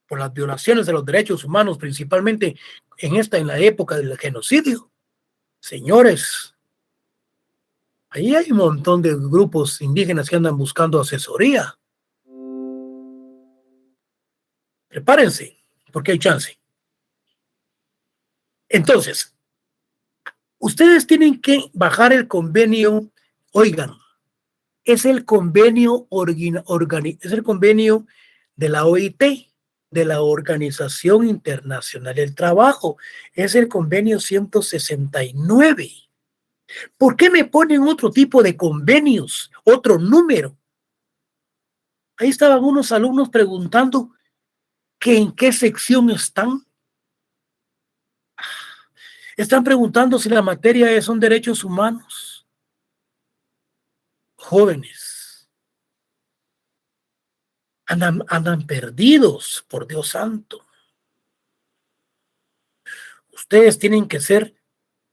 por las violaciones de los derechos humanos, principalmente en la época del genocidio? Señores, ahí hay un montón de grupos indígenas que andan buscando asesoría. Prepárense, porque hay chance. Entonces, ustedes tienen que bajar el convenio, oigan, es el convenio de la OIT, de la Organización Internacional del Trabajo, es el convenio 169. ¿Por qué me ponen otro tipo de convenios, otro número? Ahí estaban unos alumnos preguntando que en qué sección están. Están preguntando si la materia son derechos humanos. Jóvenes, andan perdidos, por Dios santo. Ustedes tienen que ser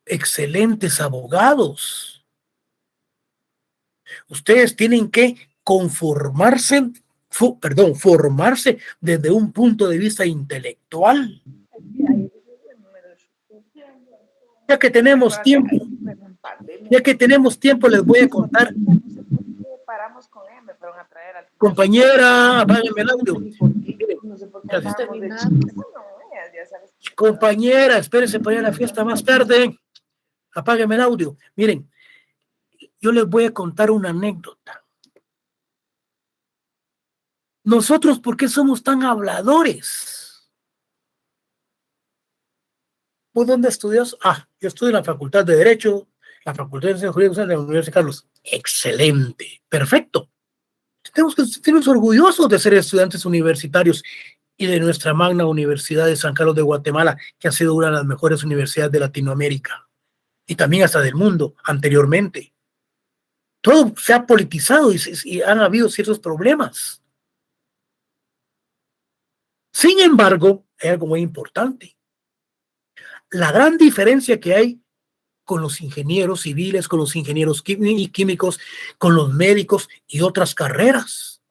excelentes abogados. Ustedes tienen que formarse desde un punto de vista intelectual. Ya que tenemos tiempo, les voy a contar. Compañera, apágueme el audio. Compañera, espérese para ir a la fiesta más tarde. Apágueme el audio. Miren, yo les voy a contar una anécdota. Nosotros, ¿por qué somos tan habladores? ¿Vos dónde estudias? Yo estudio en la Facultad de Derecho, la Facultad de Ciencias Jurídicas de la Universidad de Carlos. Excelente, perfecto. Tenemos que sentirnos orgullosos de ser estudiantes universitarios y de nuestra magna Universidad de San Carlos de Guatemala, que ha sido una de las mejores universidades de Latinoamérica y también hasta del mundo anteriormente. Todo se ha politizado y han habido ciertos problemas. Sin embargo, hay algo muy importante. La gran diferencia que hay con los ingenieros civiles, con los ingenieros químicos, con los médicos y otras carreras.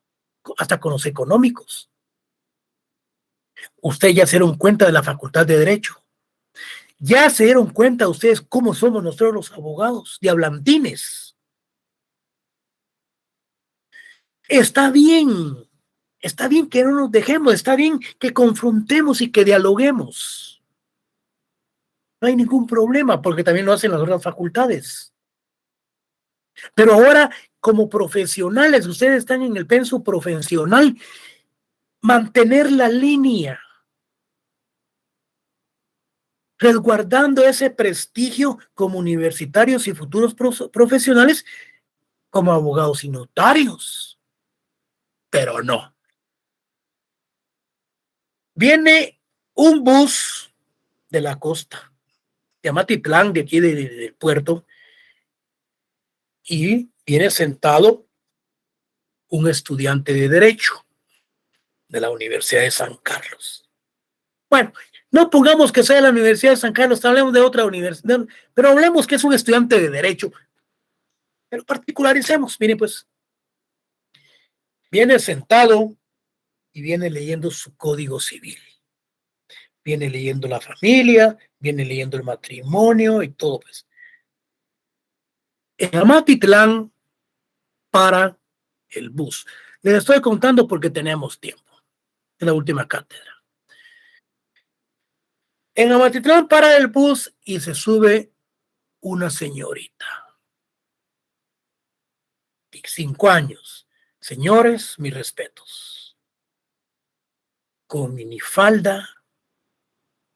hasta con los económicos. Ustedes ya se dieron cuenta de la Facultad de Derecho. Ya se dieron cuenta ustedes cómo somos nosotros los abogados, diablantines. Está bien que no nos dejemos, está bien que confrontemos y que dialoguemos. No hay ningún problema, porque también lo hacen las otras facultades. Pero ahora, como profesionales, ustedes están en el penso profesional, mantener la línea, resguardando ese prestigio como universitarios y futuros profesionales, como abogados y notarios. Pero no. Viene un bus de la costa, de Amatitlán, de aquí del puerto, y viene sentado un estudiante de Derecho de la Universidad de San Carlos. Bueno, no pongamos que sea de la Universidad de San Carlos, hablemos de otra universidad, pero hablemos que es un estudiante de Derecho. Pero particularicemos, miren pues, viene sentado y viene leyendo su Código Civil. Viene leyendo la familia, viene leyendo el matrimonio y todo pues. En Amatitlán para el bus. Les estoy contando porque tenemos tiempo. Es la última cátedra. En Amatitlán para el bus y se sube una señorita. 5 años. Señores, mis respetos. Con minifalda,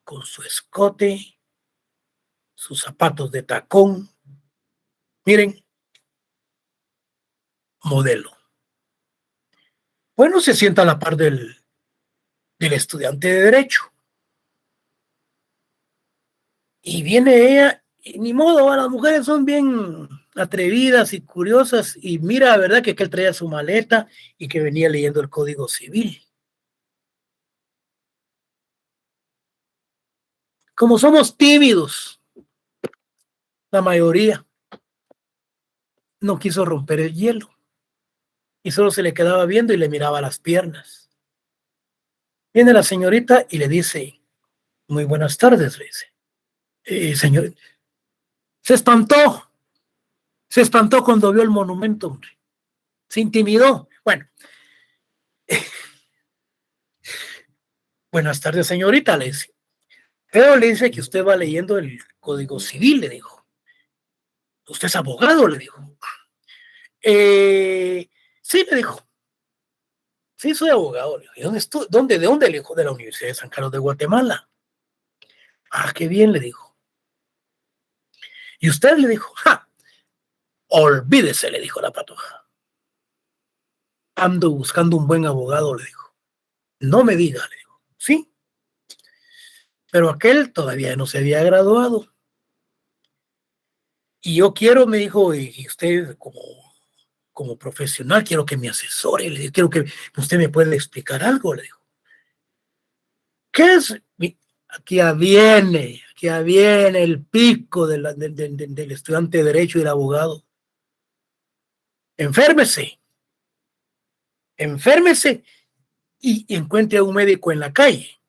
con su escote, sus zapatos de tacón. Miren, modelo. Bueno, se sienta a la par del estudiante de Derecho. Y viene ella, y ni modo, las mujeres son bien atrevidas y curiosas, y mira, la verdad que él traía su maleta y que venía leyendo el Código Civil. Como somos tímidos, la mayoría no quiso romper el hielo y solo se le quedaba viendo y le miraba las piernas. Viene la señorita y le dice, muy buenas tardes, le dice. Señor, se espantó cuando vio el monumento, hombre. Se intimidó. Bueno, buenas tardes, señorita, le dice. Pero le dice que usted va leyendo el Código Civil, le dijo. Usted es abogado, le dijo. Sí, le dijo. Sí, soy abogado. ¿Y de dónde, le dijo? De la Universidad de San Carlos de Guatemala. Ah, qué bien, le dijo. Y usted le dijo, olvídese, le dijo la patoja. Ando buscando un buen abogado, le dijo. No me diga, le dijo. Sí. Pero aquel todavía no se había graduado. Y yo quiero, me dijo, y usted como profesional, quiero que me asesore, le digo, quiero que usted me pueda explicar algo, le digo. ¿Qué es? Aquí viene el pico del estudiante de Derecho y del abogado. Enférmese y encuentre a un médico en la calle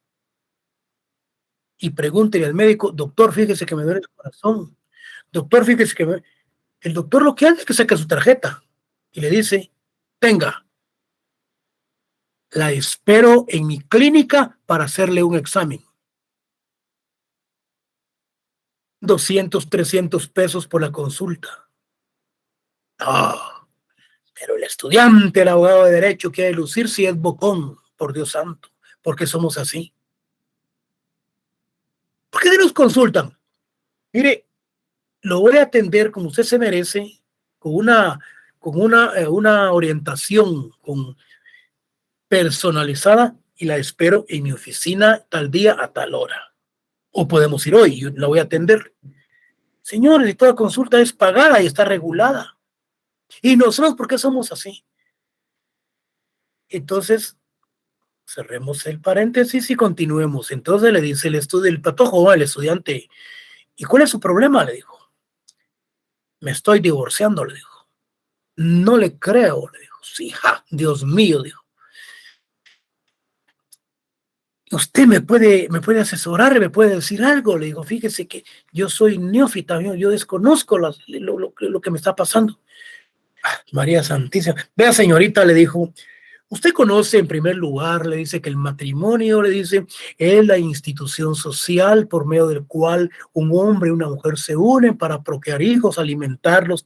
y pregúntele al médico, doctor, fíjese que me duele el corazón. Doctor, fíjese que el doctor lo que hace es que saca su tarjeta y le dice, tenga, la espero en mi clínica para hacerle un examen. 200, 300 pesos por la consulta. No, pero el estudiante, el abogado de Derecho quiere lucir si es bocón, por Dios santo, porque somos así. ¿Por qué nos consultan? Mire, lo voy a atender como usted se merece, con una orientación personalizada y la espero en mi oficina tal día a tal hora. O podemos ir hoy, yo la voy a atender. Señores, toda consulta es pagada y está regulada. Y nosotros, ¿por qué somos así? Entonces, cerremos el paréntesis y continuemos. Entonces le dice el patojo al estudiante, ¿y cuál es su problema? Le dijo. Me estoy divorciando, le dijo. No le creo, le dijo. Sí, Dios mío, dijo. usted me puede asesorar, me puede decir algo. Le digo, fíjese que yo soy neófita, yo desconozco lo que me está pasando. María Santísima. Vea, señorita, le dijo, usted conoce en primer lugar, le dice que el matrimonio, le dice, es la institución social por medio del cual un hombre y una mujer se unen para procrear hijos, alimentarlos,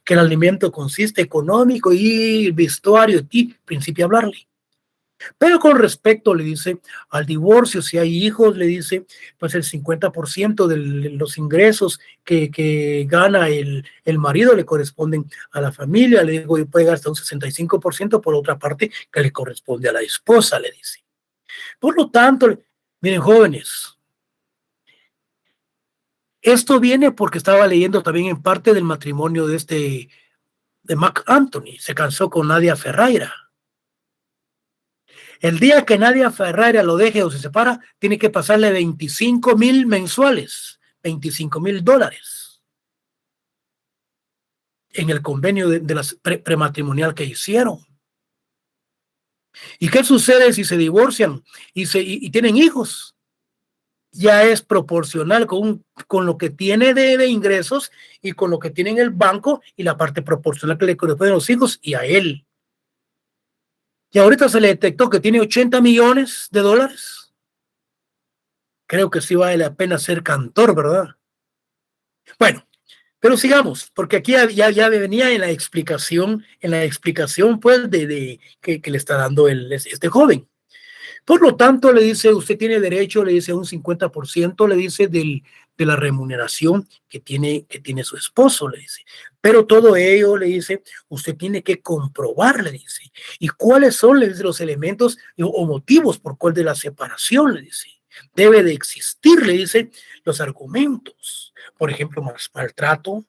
que el alimento consiste económico y vestuario, y principio a hablarle. Pero con respecto, le dice, al divorcio, si hay hijos, le dice, pues el 50% de los ingresos que gana el marido le corresponden a la familia, le digo, y puede dar hasta un 65% por otra parte que le corresponde a la esposa, le dice. Por lo tanto, miren, jóvenes, esto viene porque estaba leyendo también en parte del matrimonio de Marc Anthony, se casó con Nadia Ferreira. El día que Nadia Ferreira lo deje o se separa, tiene que pasarle 25,000 mensuales, $25,000 en el convenio de la prematrimonial que hicieron. ¿Y qué sucede si se divorcian y tienen hijos? Ya es proporcional con lo que tiene de ingresos y con lo que tiene en el banco y la parte proporcional que le corresponde a los hijos y a él. Y ahorita se le detectó que tiene $80 millones. Creo que sí vale la pena ser cantor, ¿verdad? Bueno, pero sigamos, porque aquí ya venía en la explicación pues que le está dando este joven. Por lo tanto, le dice, usted tiene derecho, le dice, a un 50%, le dice, de la remuneración que tiene su esposo, le dice. Pero todo ello, le dice, usted tiene que comprobar, le dice. ¿Y cuáles son, le dice, los elementos o motivos por cuál de la separación, le dice? Debe de existir, le dice, los argumentos. Por ejemplo, maltrato,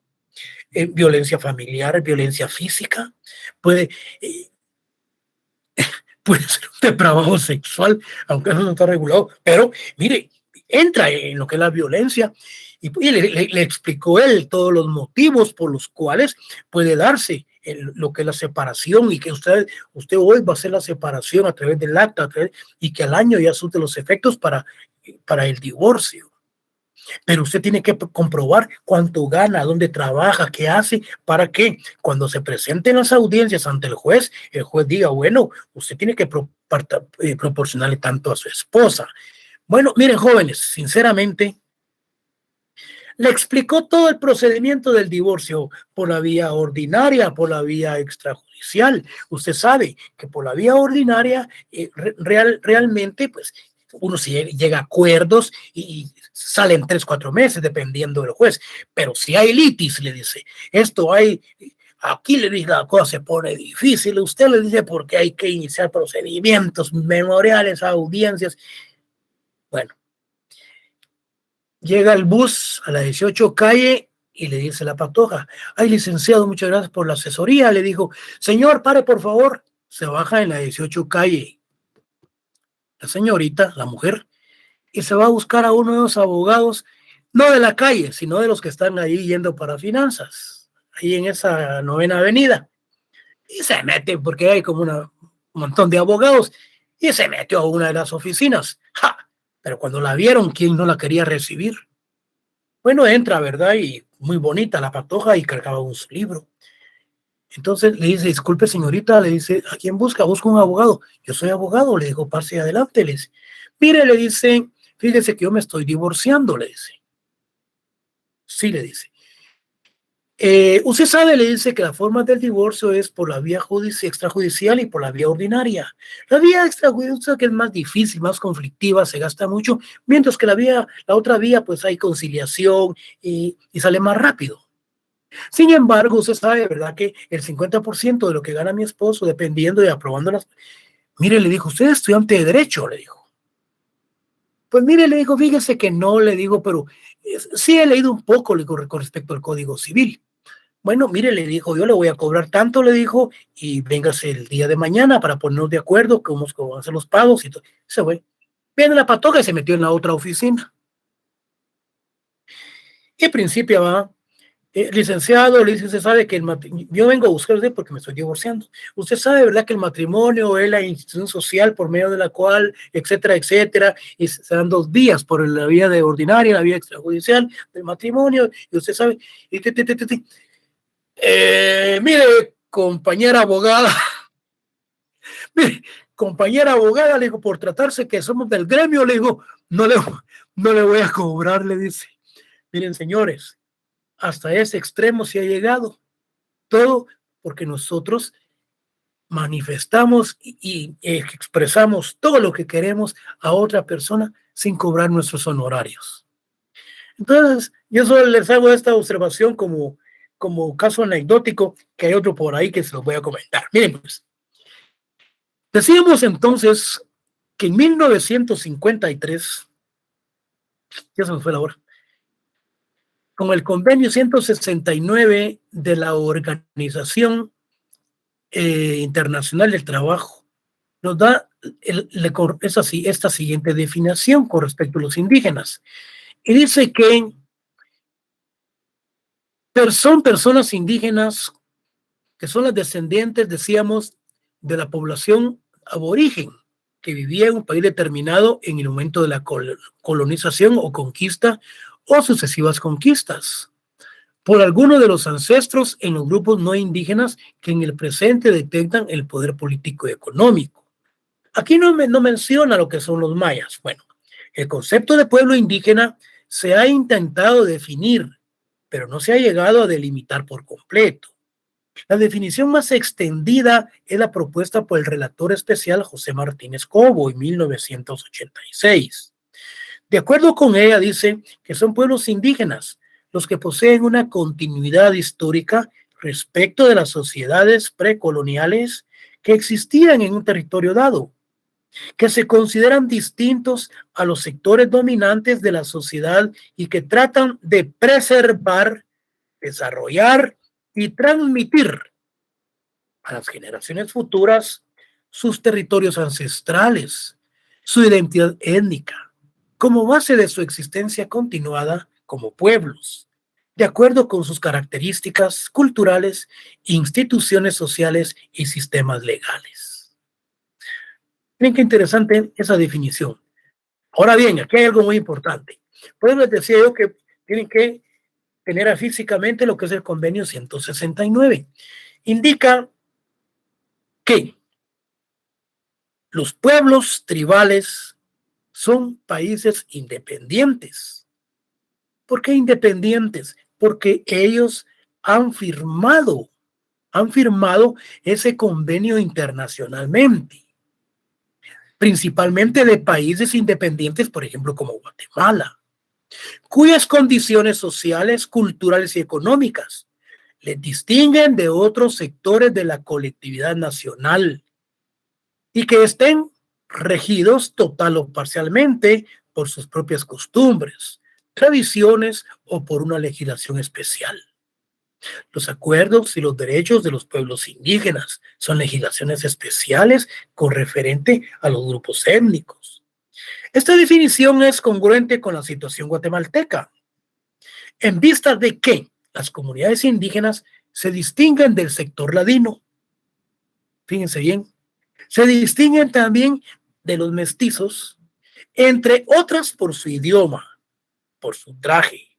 violencia familiar, violencia física. Puede ser un depravado sexual, aunque eso no está regulado. Pero, mire, entra en lo que es la violencia y le explicó él todos los motivos por los cuales puede darse lo que es la separación y que usted hoy va a hacer la separación a través del acta y que al año ya surte los efectos para el divorcio. Pero usted tiene que comprobar cuánto gana, dónde trabaja, qué hace, para que cuando se presenten las audiencias ante el juez diga, bueno, usted tiene que proporcionarle tanto a su esposa. Bueno, miren, jóvenes, sinceramente, le explicó todo el procedimiento del divorcio por la vía ordinaria, por la vía extrajudicial. Usted sabe que por la vía ordinaria, realmente, pues, uno llega a acuerdos y salen 3-4 meses dependiendo del juez. Pero si hay litis, le dice, aquí le dice la cosa se pone difícil. Usted le dice porque hay que iniciar procedimientos, memoriales, audiencias. Bueno, llega el bus a la 18 calle y le dice la patoja, ay, licenciado, muchas gracias por la asesoría. Le dijo, señor, pare por favor. Se baja en la 18 calle la señorita, la mujer, y se va a buscar a uno de los abogados, no de la calle, sino de los que están ahí yendo para finanzas, ahí en esa 9ª avenida. Y se mete, porque hay como un montón de abogados, y se metió a una de las oficinas. ¡Ja! Pero cuando la vieron, ¿quién no la quería recibir? Bueno, entra, ¿verdad? Y muy bonita la patoja y cargaba un libro. Entonces le dice, disculpe señorita, le dice, ¿a quién busca? Busca un abogado. Yo soy abogado, le dijo, pase adelante, le dice. Mire, le dice, fíjese que yo me estoy divorciando, le dice. Sí, le dice. Usted sabe, le dice, que la forma del divorcio es por la vía extrajudicial y por la vía ordinaria. La vía extrajudicial, que es más difícil, más conflictiva, se gasta mucho, mientras que la otra vía, pues hay conciliación y sale más rápido. Sin embargo, usted sabe, ¿verdad?, que el 50% de lo que gana mi esposo, dependiendo y aprobando Mire, le dijo, ¿usted es estudiante de Derecho? Le dijo. Pues mire, le dijo, fíjese que no, le digo, pero sí he leído un poco, le digo, con respecto al Código Civil. Bueno, mire, le dijo, yo le voy a cobrar tanto, le dijo, y véngase el día de mañana para ponernos de acuerdo, cómo van a hacer los pagos y todo. Se fue. Viene la patoja y se metió en la otra oficina. Y al principio va. Licenciado, le dice, usted sabe que yo vengo a buscar usted porque me estoy divorciando. Usted sabe, ¿verdad?, que el matrimonio es la institución social por medio de la cual, etcétera, etcétera, y se dan 2 vías, por la vía de ordinaria, la vía extrajudicial del matrimonio, y usted sabe, mire, compañera abogada, mire, compañera abogada, le digo, por tratarse que somos del gremio, le digo, no le voy a cobrar, le dice. Miren, señores, hasta ese extremo se ha llegado. Todo porque nosotros manifestamos y expresamos todo lo que queremos a otra persona sin cobrar nuestros honorarios. Entonces, yo solo les hago esta observación como caso anecdótico, que hay otro por ahí que se los voy a comentar. Miren, pues, decíamos entonces que en 1953, ya se nos fue la hora, con el convenio 169 de la Organización Internacional del Trabajo, nos da esta siguiente definición con respecto a los indígenas. Y dice que son personas indígenas que son las descendientes, decíamos, de la población aborigen que vivía en un país determinado en el momento de la colonización o conquista o sucesivas conquistas, por alguno de los ancestros en los grupos no indígenas que en el presente detectan el poder político y económico. Aquí no menciona lo que son los mayas. Bueno, el concepto de pueblo indígena se ha intentado definir, pero no se ha llegado a delimitar por completo. La definición más extendida es la propuesta por el relator especial José Martínez Cobo en 1986. De acuerdo con ella, dice que son pueblos indígenas los que poseen una continuidad histórica respecto de las sociedades precoloniales que existían en un territorio dado, que se consideran distintos a los sectores dominantes de la sociedad y que tratan de preservar, desarrollar y transmitir a las generaciones futuras sus territorios ancestrales, su identidad étnica, como base de su existencia continuada como pueblos, de acuerdo con sus características culturales, instituciones sociales y sistemas legales. Miren qué interesante esa definición. Ahora bien, aquí hay algo muy importante. Pues les decía yo que tienen que tener físicamente lo que es el convenio 169. Indica que los pueblos tribales son países independientes. ¿Por qué independientes? Porque ellos han firmado ese convenio internacionalmente, principalmente de países independientes, por ejemplo, como Guatemala, cuyas condiciones sociales, culturales y económicas les distinguen de otros sectores de la colectividad nacional y que estén regidos total o parcialmente por sus propias costumbres, tradiciones o por una legislación especial. Los acuerdos y los derechos de los pueblos indígenas son legislaciones especiales con referente a los grupos étnicos. Esta definición es congruente con la situación guatemalteca, en vista de que las comunidades indígenas se distinguen del sector ladino. Fíjense bien, se distinguen también de los mestizos, entre otras por su idioma, por su traje,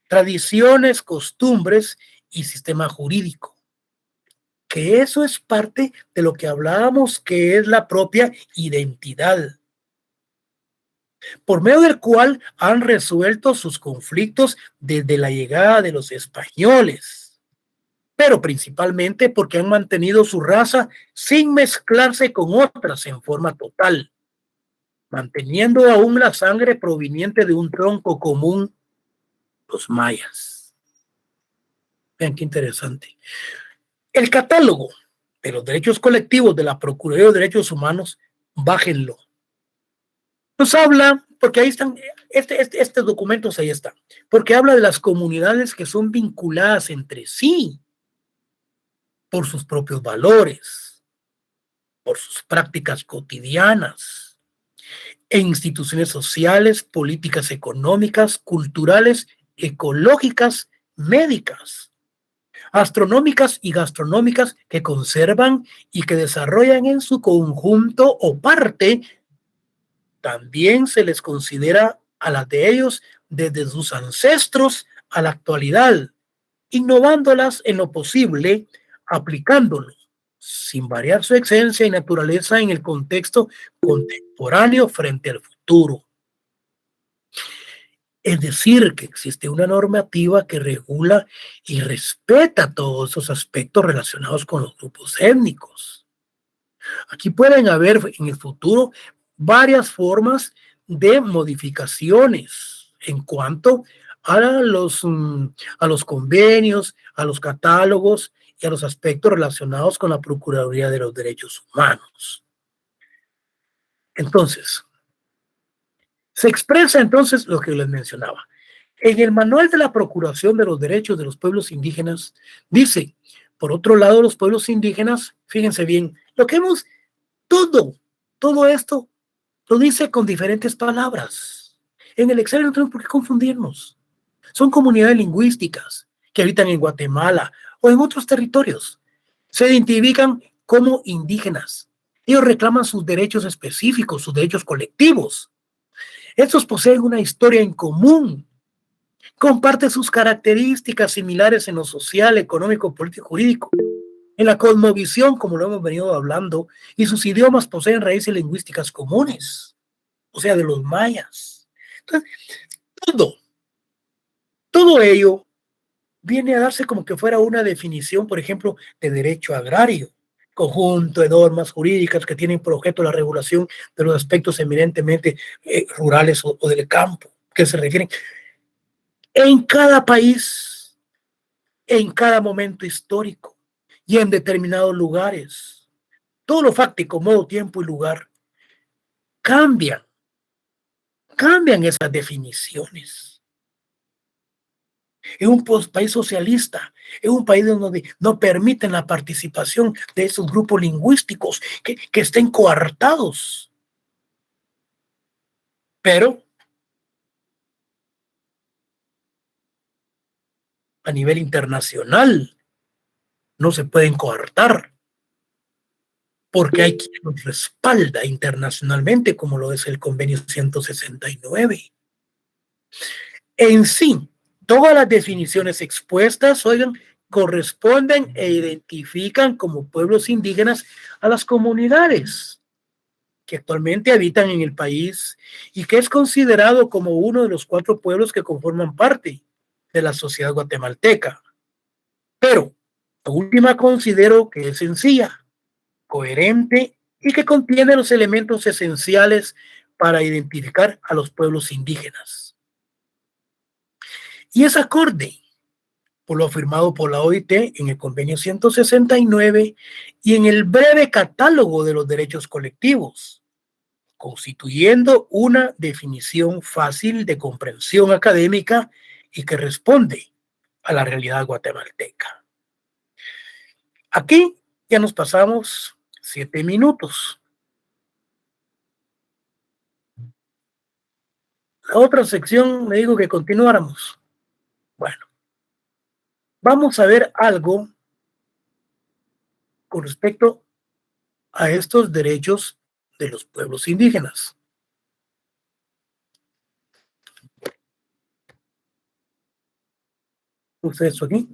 tradiciones, costumbres y sistema jurídico. Que eso es parte de lo que hablábamos, que es la propia identidad, por medio del cual han resuelto sus conflictos desde la llegada de los españoles, pero principalmente porque han mantenido su raza sin mezclarse con otras en forma total, manteniendo aún la sangre proveniente de un tronco común, los mayas. Vean qué interesante. El catálogo de los derechos colectivos de la Procuraduría de Derechos Humanos, bájenlo. Nos habla, porque ahí están, estos documentos ahí están, porque habla de las comunidades que son vinculadas entre sí por sus propios valores, por sus prácticas cotidianas, e instituciones sociales, políticas económicas, culturales, ecológicas médicas, astronómicas y gastronómicas que conservan y que desarrollan en su conjunto o parte. También se les considera a las de ellos desde sus ancestros a la actualidad, innovándolas en lo posible, aplicándolo sin variar su esencia y naturaleza en el contexto contemporáneo frente al futuro. Es decir, que existe una normativa que regula y respeta todos esos aspectos relacionados con los grupos étnicos. Aquí pueden haber en el futuro varias formas de modificaciones en cuanto a los convenios, a los catálogos y a los aspectos relacionados con la Procuraduría de los Derechos Humanos. Entonces, se expresa entonces lo que les mencionaba. En el Manual de la Procuración de los Derechos de los Pueblos Indígenas, dice, por otro lado, los pueblos indígenas, fíjense bien, lo que hemos, todo esto lo dice con diferentes palabras. En el examen no tenemos por qué confundirnos. Son comunidades lingüísticas que habitan en Guatemala o en otros territorios. Se identifican como indígenas. Ellos reclaman sus derechos específicos, sus derechos colectivos. Estos poseen una historia en común. Comparten sus características similares en lo social, económico, político, jurídico. En la cosmovisión, como lo hemos venido hablando, y sus idiomas poseen raíces lingüísticas comunes, o sea, de los mayas. Entonces, todo ello viene a darse como que fuera una definición, por ejemplo, de derecho agrario, conjunto de normas jurídicas que tienen por objeto la regulación de los aspectos eminentemente rurales o del campo, que se refieren en cada país, en cada momento histórico y en determinados lugares. Todo lo fáctico, modo, tiempo y lugar, cambian esas definiciones. En un país socialista, en un país donde no permiten la participación de esos grupos lingüísticos que estén coartados. Pero a nivel internacional no se pueden coartar porque hay quien los respalda internacionalmente, como lo es el Convenio 169. En sí, todas las definiciones expuestas, oigan, corresponden e identifican como pueblos indígenas a las comunidades que actualmente habitan en el país y que es considerado como uno de los 4 pueblos que conforman parte de la sociedad guatemalteca. Pero la última considero que es sencilla, coherente y que contiene los elementos esenciales para identificar a los pueblos indígenas. Y es acorde por lo afirmado por la OIT en el Convenio 169 y en el breve catálogo de los derechos colectivos, constituyendo una definición fácil de comprensión académica y que responde a la realidad guatemalteca. Aquí ya nos pasamos 7 minutos. La otra sección me dijo que continuáramos. Bueno, vamos a ver algo con respecto a estos derechos de los pueblos indígenas. ¿Ustedes aquí?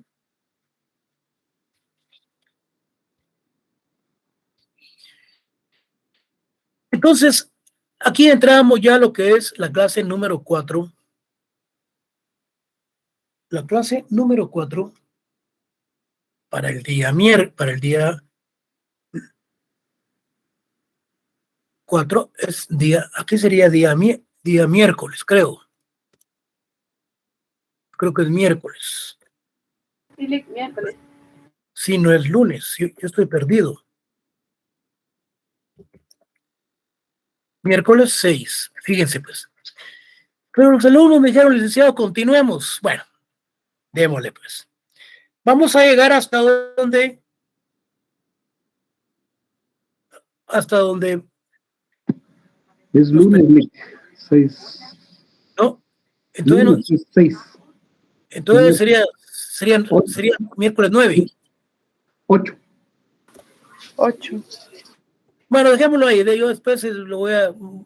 Entonces, aquí entramos ya a lo que es la clase número 4. La clase número 4 para el día 4 es día, aquí sería día miércoles, creo. Creo que es miércoles. Sí, miércoles. Sí, no es lunes, yo estoy perdido. Miércoles 6, fíjense pues. Pero los alumnos me dijeron, licenciado, continuemos. Bueno, démosle pues. Vamos a llegar hasta donde es lunes 6. ¿no? Entonces, lunes 6. Entonces sería Sería miércoles 9. 8. 8. Bueno, dejémoslo ahí. Yo después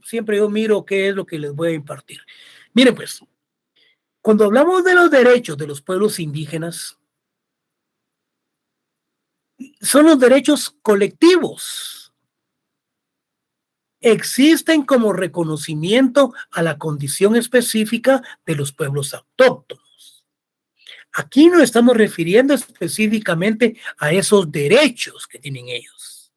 siempre yo miro qué es lo que les voy a impartir. Miren pues, cuando hablamos de los derechos de los pueblos indígenas, son los derechos colectivos. Existen como reconocimiento a la condición específica de los pueblos autóctonos. Aquí no estamos refiriendo específicamente a esos derechos que tienen ellos.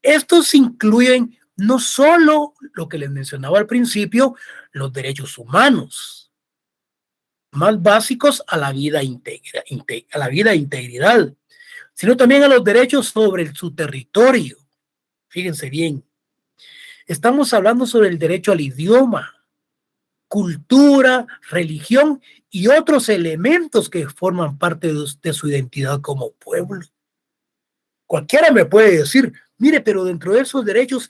Estos incluyen no solo lo que les mencionaba al principio, los derechos humanos, más básicos a la vida a la vida e integridad, sino también a los derechos sobre su territorio. Fíjense bien, estamos hablando sobre el derecho al idioma, cultura, religión y otros elementos que forman parte de su identidad como pueblo. Cualquiera me puede decir, mire, pero dentro de esos derechos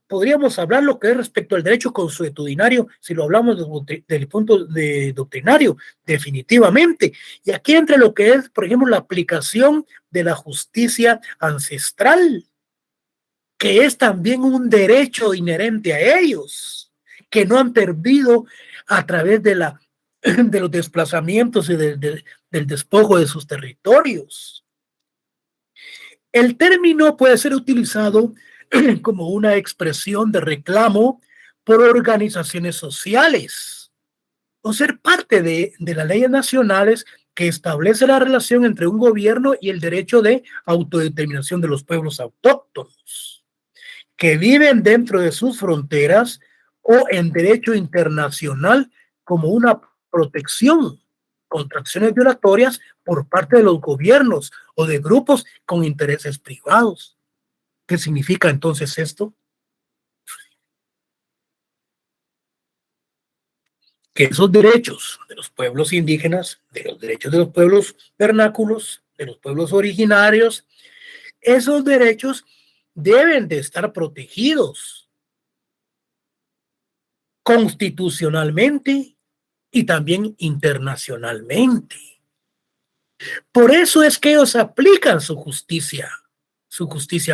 podríamos hablar lo que es respecto al derecho consuetudinario, si lo hablamos del punto de doctrinario, definitivamente. Y aquí entra lo que es, por ejemplo, la aplicación de la justicia ancestral, que es también un derecho inherente a ellos, que no han perdido a través de los desplazamientos y del despojo de sus territorios. El término puede ser utilizado como una expresión de reclamo por organizaciones sociales o ser parte de las leyes nacionales que establece la relación entre un gobierno y el derecho de autodeterminación de los pueblos autóctonos que viven dentro de sus fronteras o en derecho internacional como una protección contra acciones violatorias por parte de los gobiernos o de grupos con intereses privados. ¿Qué significa entonces esto? Que esos derechos de los pueblos indígenas, de los derechos de los pueblos vernáculos, de los pueblos originarios, esos derechos deben de estar protegidos constitucionalmente y también internacionalmente. Por eso es que ellos aplican su justicia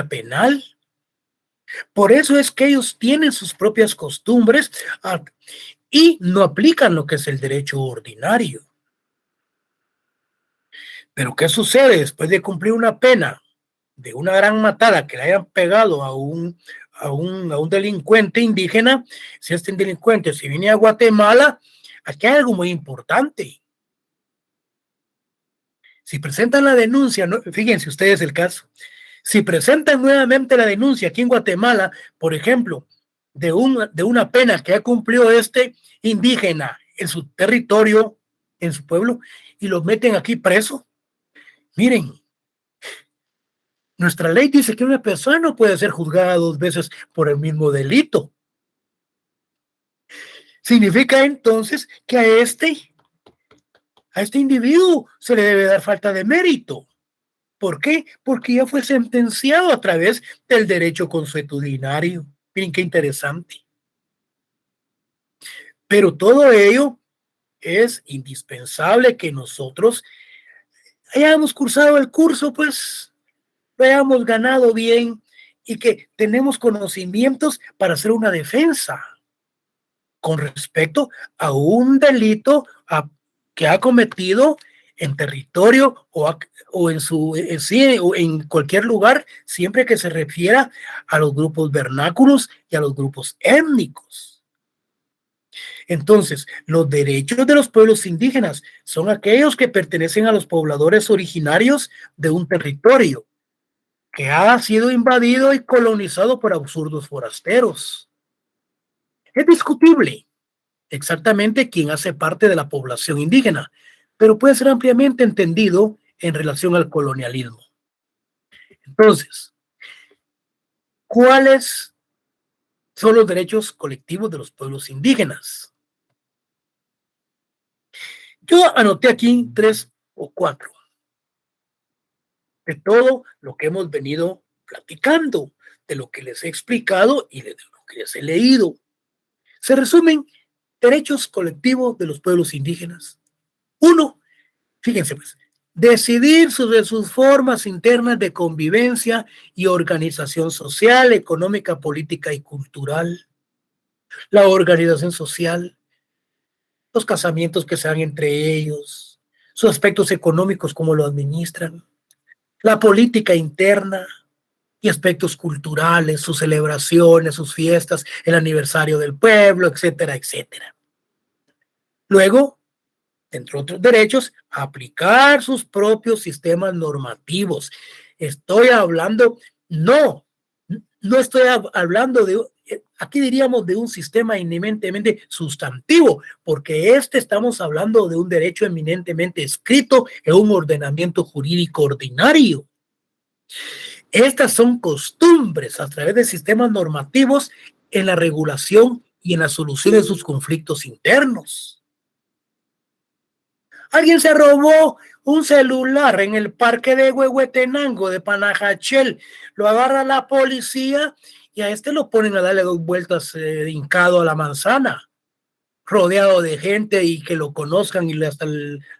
penal. Por eso es que ellos tienen sus propias costumbres y no aplican lo que es el derecho ordinario. Pero ¿qué sucede después de cumplir una pena de una gran matada que le hayan pegado a un delincuente indígena? Si este delincuente se viene a Guatemala, aquí hay algo muy importante. Si presentan la denuncia, fíjense ustedes el caso, si presentan nuevamente la denuncia aquí en Guatemala, por ejemplo, de una pena que ha cumplido este indígena en su territorio, en su pueblo, y lo meten aquí preso, miren, nuestra ley dice que una persona no puede ser juzgada 2 veces por el mismo delito. Significa entonces que a este individuo se le debe dar falta de mérito. ¿Por qué? Porque ya fue sentenciado a través del derecho consuetudinario. Miren qué interesante. Pero todo ello es indispensable que nosotros hayamos cursado el curso, pues lo hayamos ganado bien y que tenemos conocimientos para hacer una defensa con respecto a un delito que ha cometido en territorio o en cualquier lugar, siempre que se refiera a los grupos vernáculos y a los grupos étnicos. Entonces, los derechos de los pueblos indígenas son aquellos que pertenecen a los pobladores originarios de un territorio que ha sido invadido y colonizado por absurdos forasteros. Es discutible exactamente quién hace parte de la población indígena, pero puede ser ampliamente entendido en relación al colonialismo. Entonces, ¿cuáles son los derechos colectivos de los pueblos indígenas? Yo anoté aquí 3 o 4 de todo lo que hemos venido platicando, de lo que les he explicado y de lo que les he leído. Se resumen derechos colectivos de los pueblos indígenas. 1, Fíjense pues, decidir sobre sus formas internas de convivencia y organización social, económica, política y cultural, la organización social, los casamientos que se dan entre ellos, sus aspectos económicos, cómo lo administran, la política interna y aspectos culturales, sus celebraciones, sus fiestas, el aniversario del pueblo, etcétera, etcétera. Luego, entre otros derechos, aplicar sus propios sistemas normativos. Estoy hablando, no estoy hablando de, aquí diríamos de un sistema eminentemente sustantivo, porque estamos hablando de un derecho eminentemente escrito en un ordenamiento jurídico ordinario. Estas son costumbres a través de sistemas normativos en la regulación y en la solución de sus conflictos internos. Alguien se robó un celular en el parque de Huehuetenango de Panajachel, lo agarra la policía y a lo ponen a darle 2 vueltas hincado a la manzana, rodeado de gente y que lo conozcan y hasta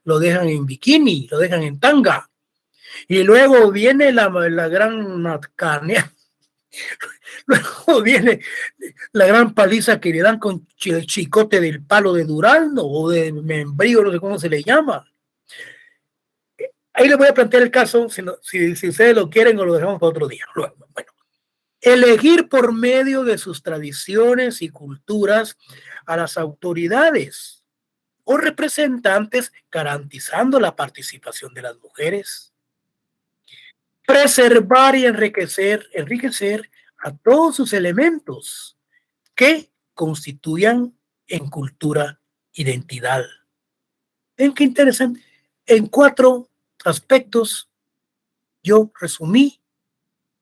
lo dejan en bikini, lo dejan en tanga. Y luego viene la gran macanea. Luego viene la gran paliza que le dan con el chicote del palo de durazno o de membrillo, no sé cómo se le llama. Ahí les voy a plantear el caso, si ustedes lo quieren o lo dejamos para otro día. Bueno, elegir por medio de sus tradiciones y culturas a las autoridades o representantes garantizando la participación de las mujeres. Preservar y enriquecer a todos sus elementos que constituyan en cultura identidad. ¿Ven qué interesante? En 4 aspectos yo resumí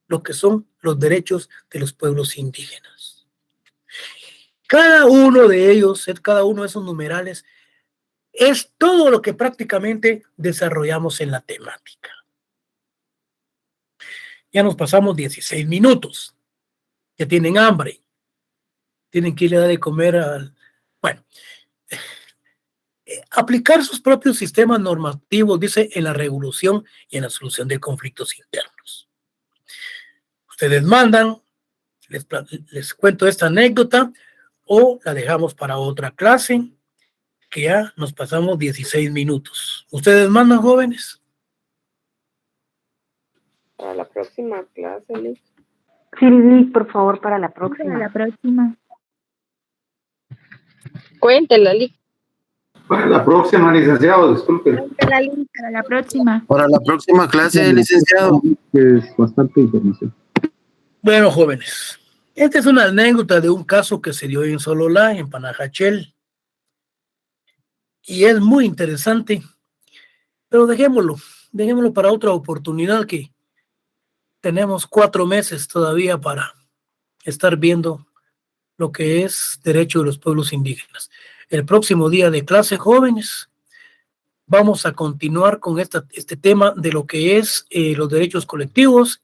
lo que son los derechos de los pueblos indígenas. Cada uno de ellos, cada uno de esos numerales, es todo lo que prácticamente desarrollamos en la temática. Ya nos pasamos 16 minutos. Ya tienen hambre. Tienen que ir a dar de comer al... Bueno, aplicar sus propios sistemas normativos, dice, en la regulación y en la solución de conflictos internos. Ustedes mandan, les cuento esta anécdota o la dejamos para otra clase, que ya nos pasamos 16 minutos. ¿Ustedes mandan, jóvenes? Para la próxima clase, Liz. Sí, Liz, por favor, para la próxima. Cuéntela, Liz. Para la próxima, licenciado, disculpe. Cuéntela, Liz, para la próxima. Para la próxima clase, licenciado. Es bastante información. Bueno, jóvenes, esta es una anécdota de un caso que se dio en Sololá, en Panajachel. Y es muy interesante, pero dejémoslo para otra oportunidad, que tenemos 4 meses todavía para estar viendo lo que es derecho de los pueblos indígenas. El próximo día de clase, jóvenes, vamos a continuar con este tema de lo que es los derechos colectivos,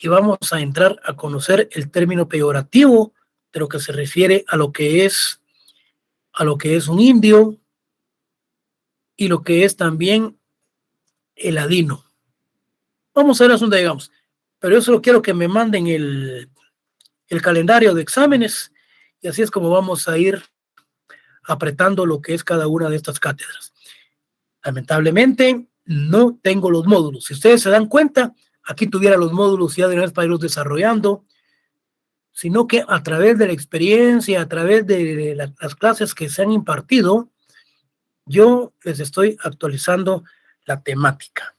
y vamos a entrar a conocer el término peyorativo de lo que se refiere a lo que es un indio y lo que es también el ladino. Vamos a ver asunto, digamos, pero yo solo quiero que me manden el calendario de exámenes, y así es como vamos a ir apretando lo que es cada una de estas cátedras. Lamentablemente no tengo los módulos. Si ustedes se dan cuenta, aquí tuviera los módulos ya de una vez para irlos desarrollando, sino que a través de la experiencia, a través de las clases que se han impartido, yo les estoy actualizando la temática.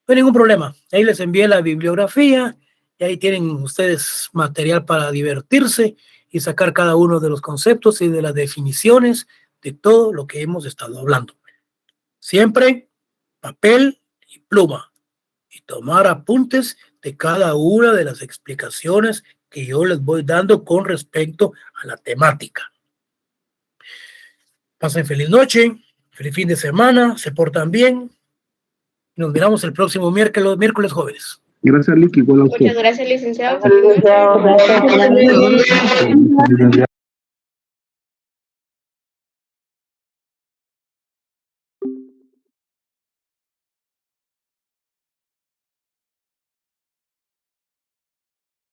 No hay ningún problema. Ahí les envié la bibliografía y ahí tienen ustedes material para divertirse y sacar cada uno de los conceptos y de las definiciones de todo lo que hemos estado hablando. Siempre papel y pluma y tomar apuntes de cada una de las explicaciones que yo les voy dando con respecto a la temática. Pasen feliz noche, feliz fin de semana, se portan bien. Nos miramos el próximo miércoles, jóvenes. Gracias, Lick, igual a usted. Muchas gracias, licenciado. Licenciado, gracias.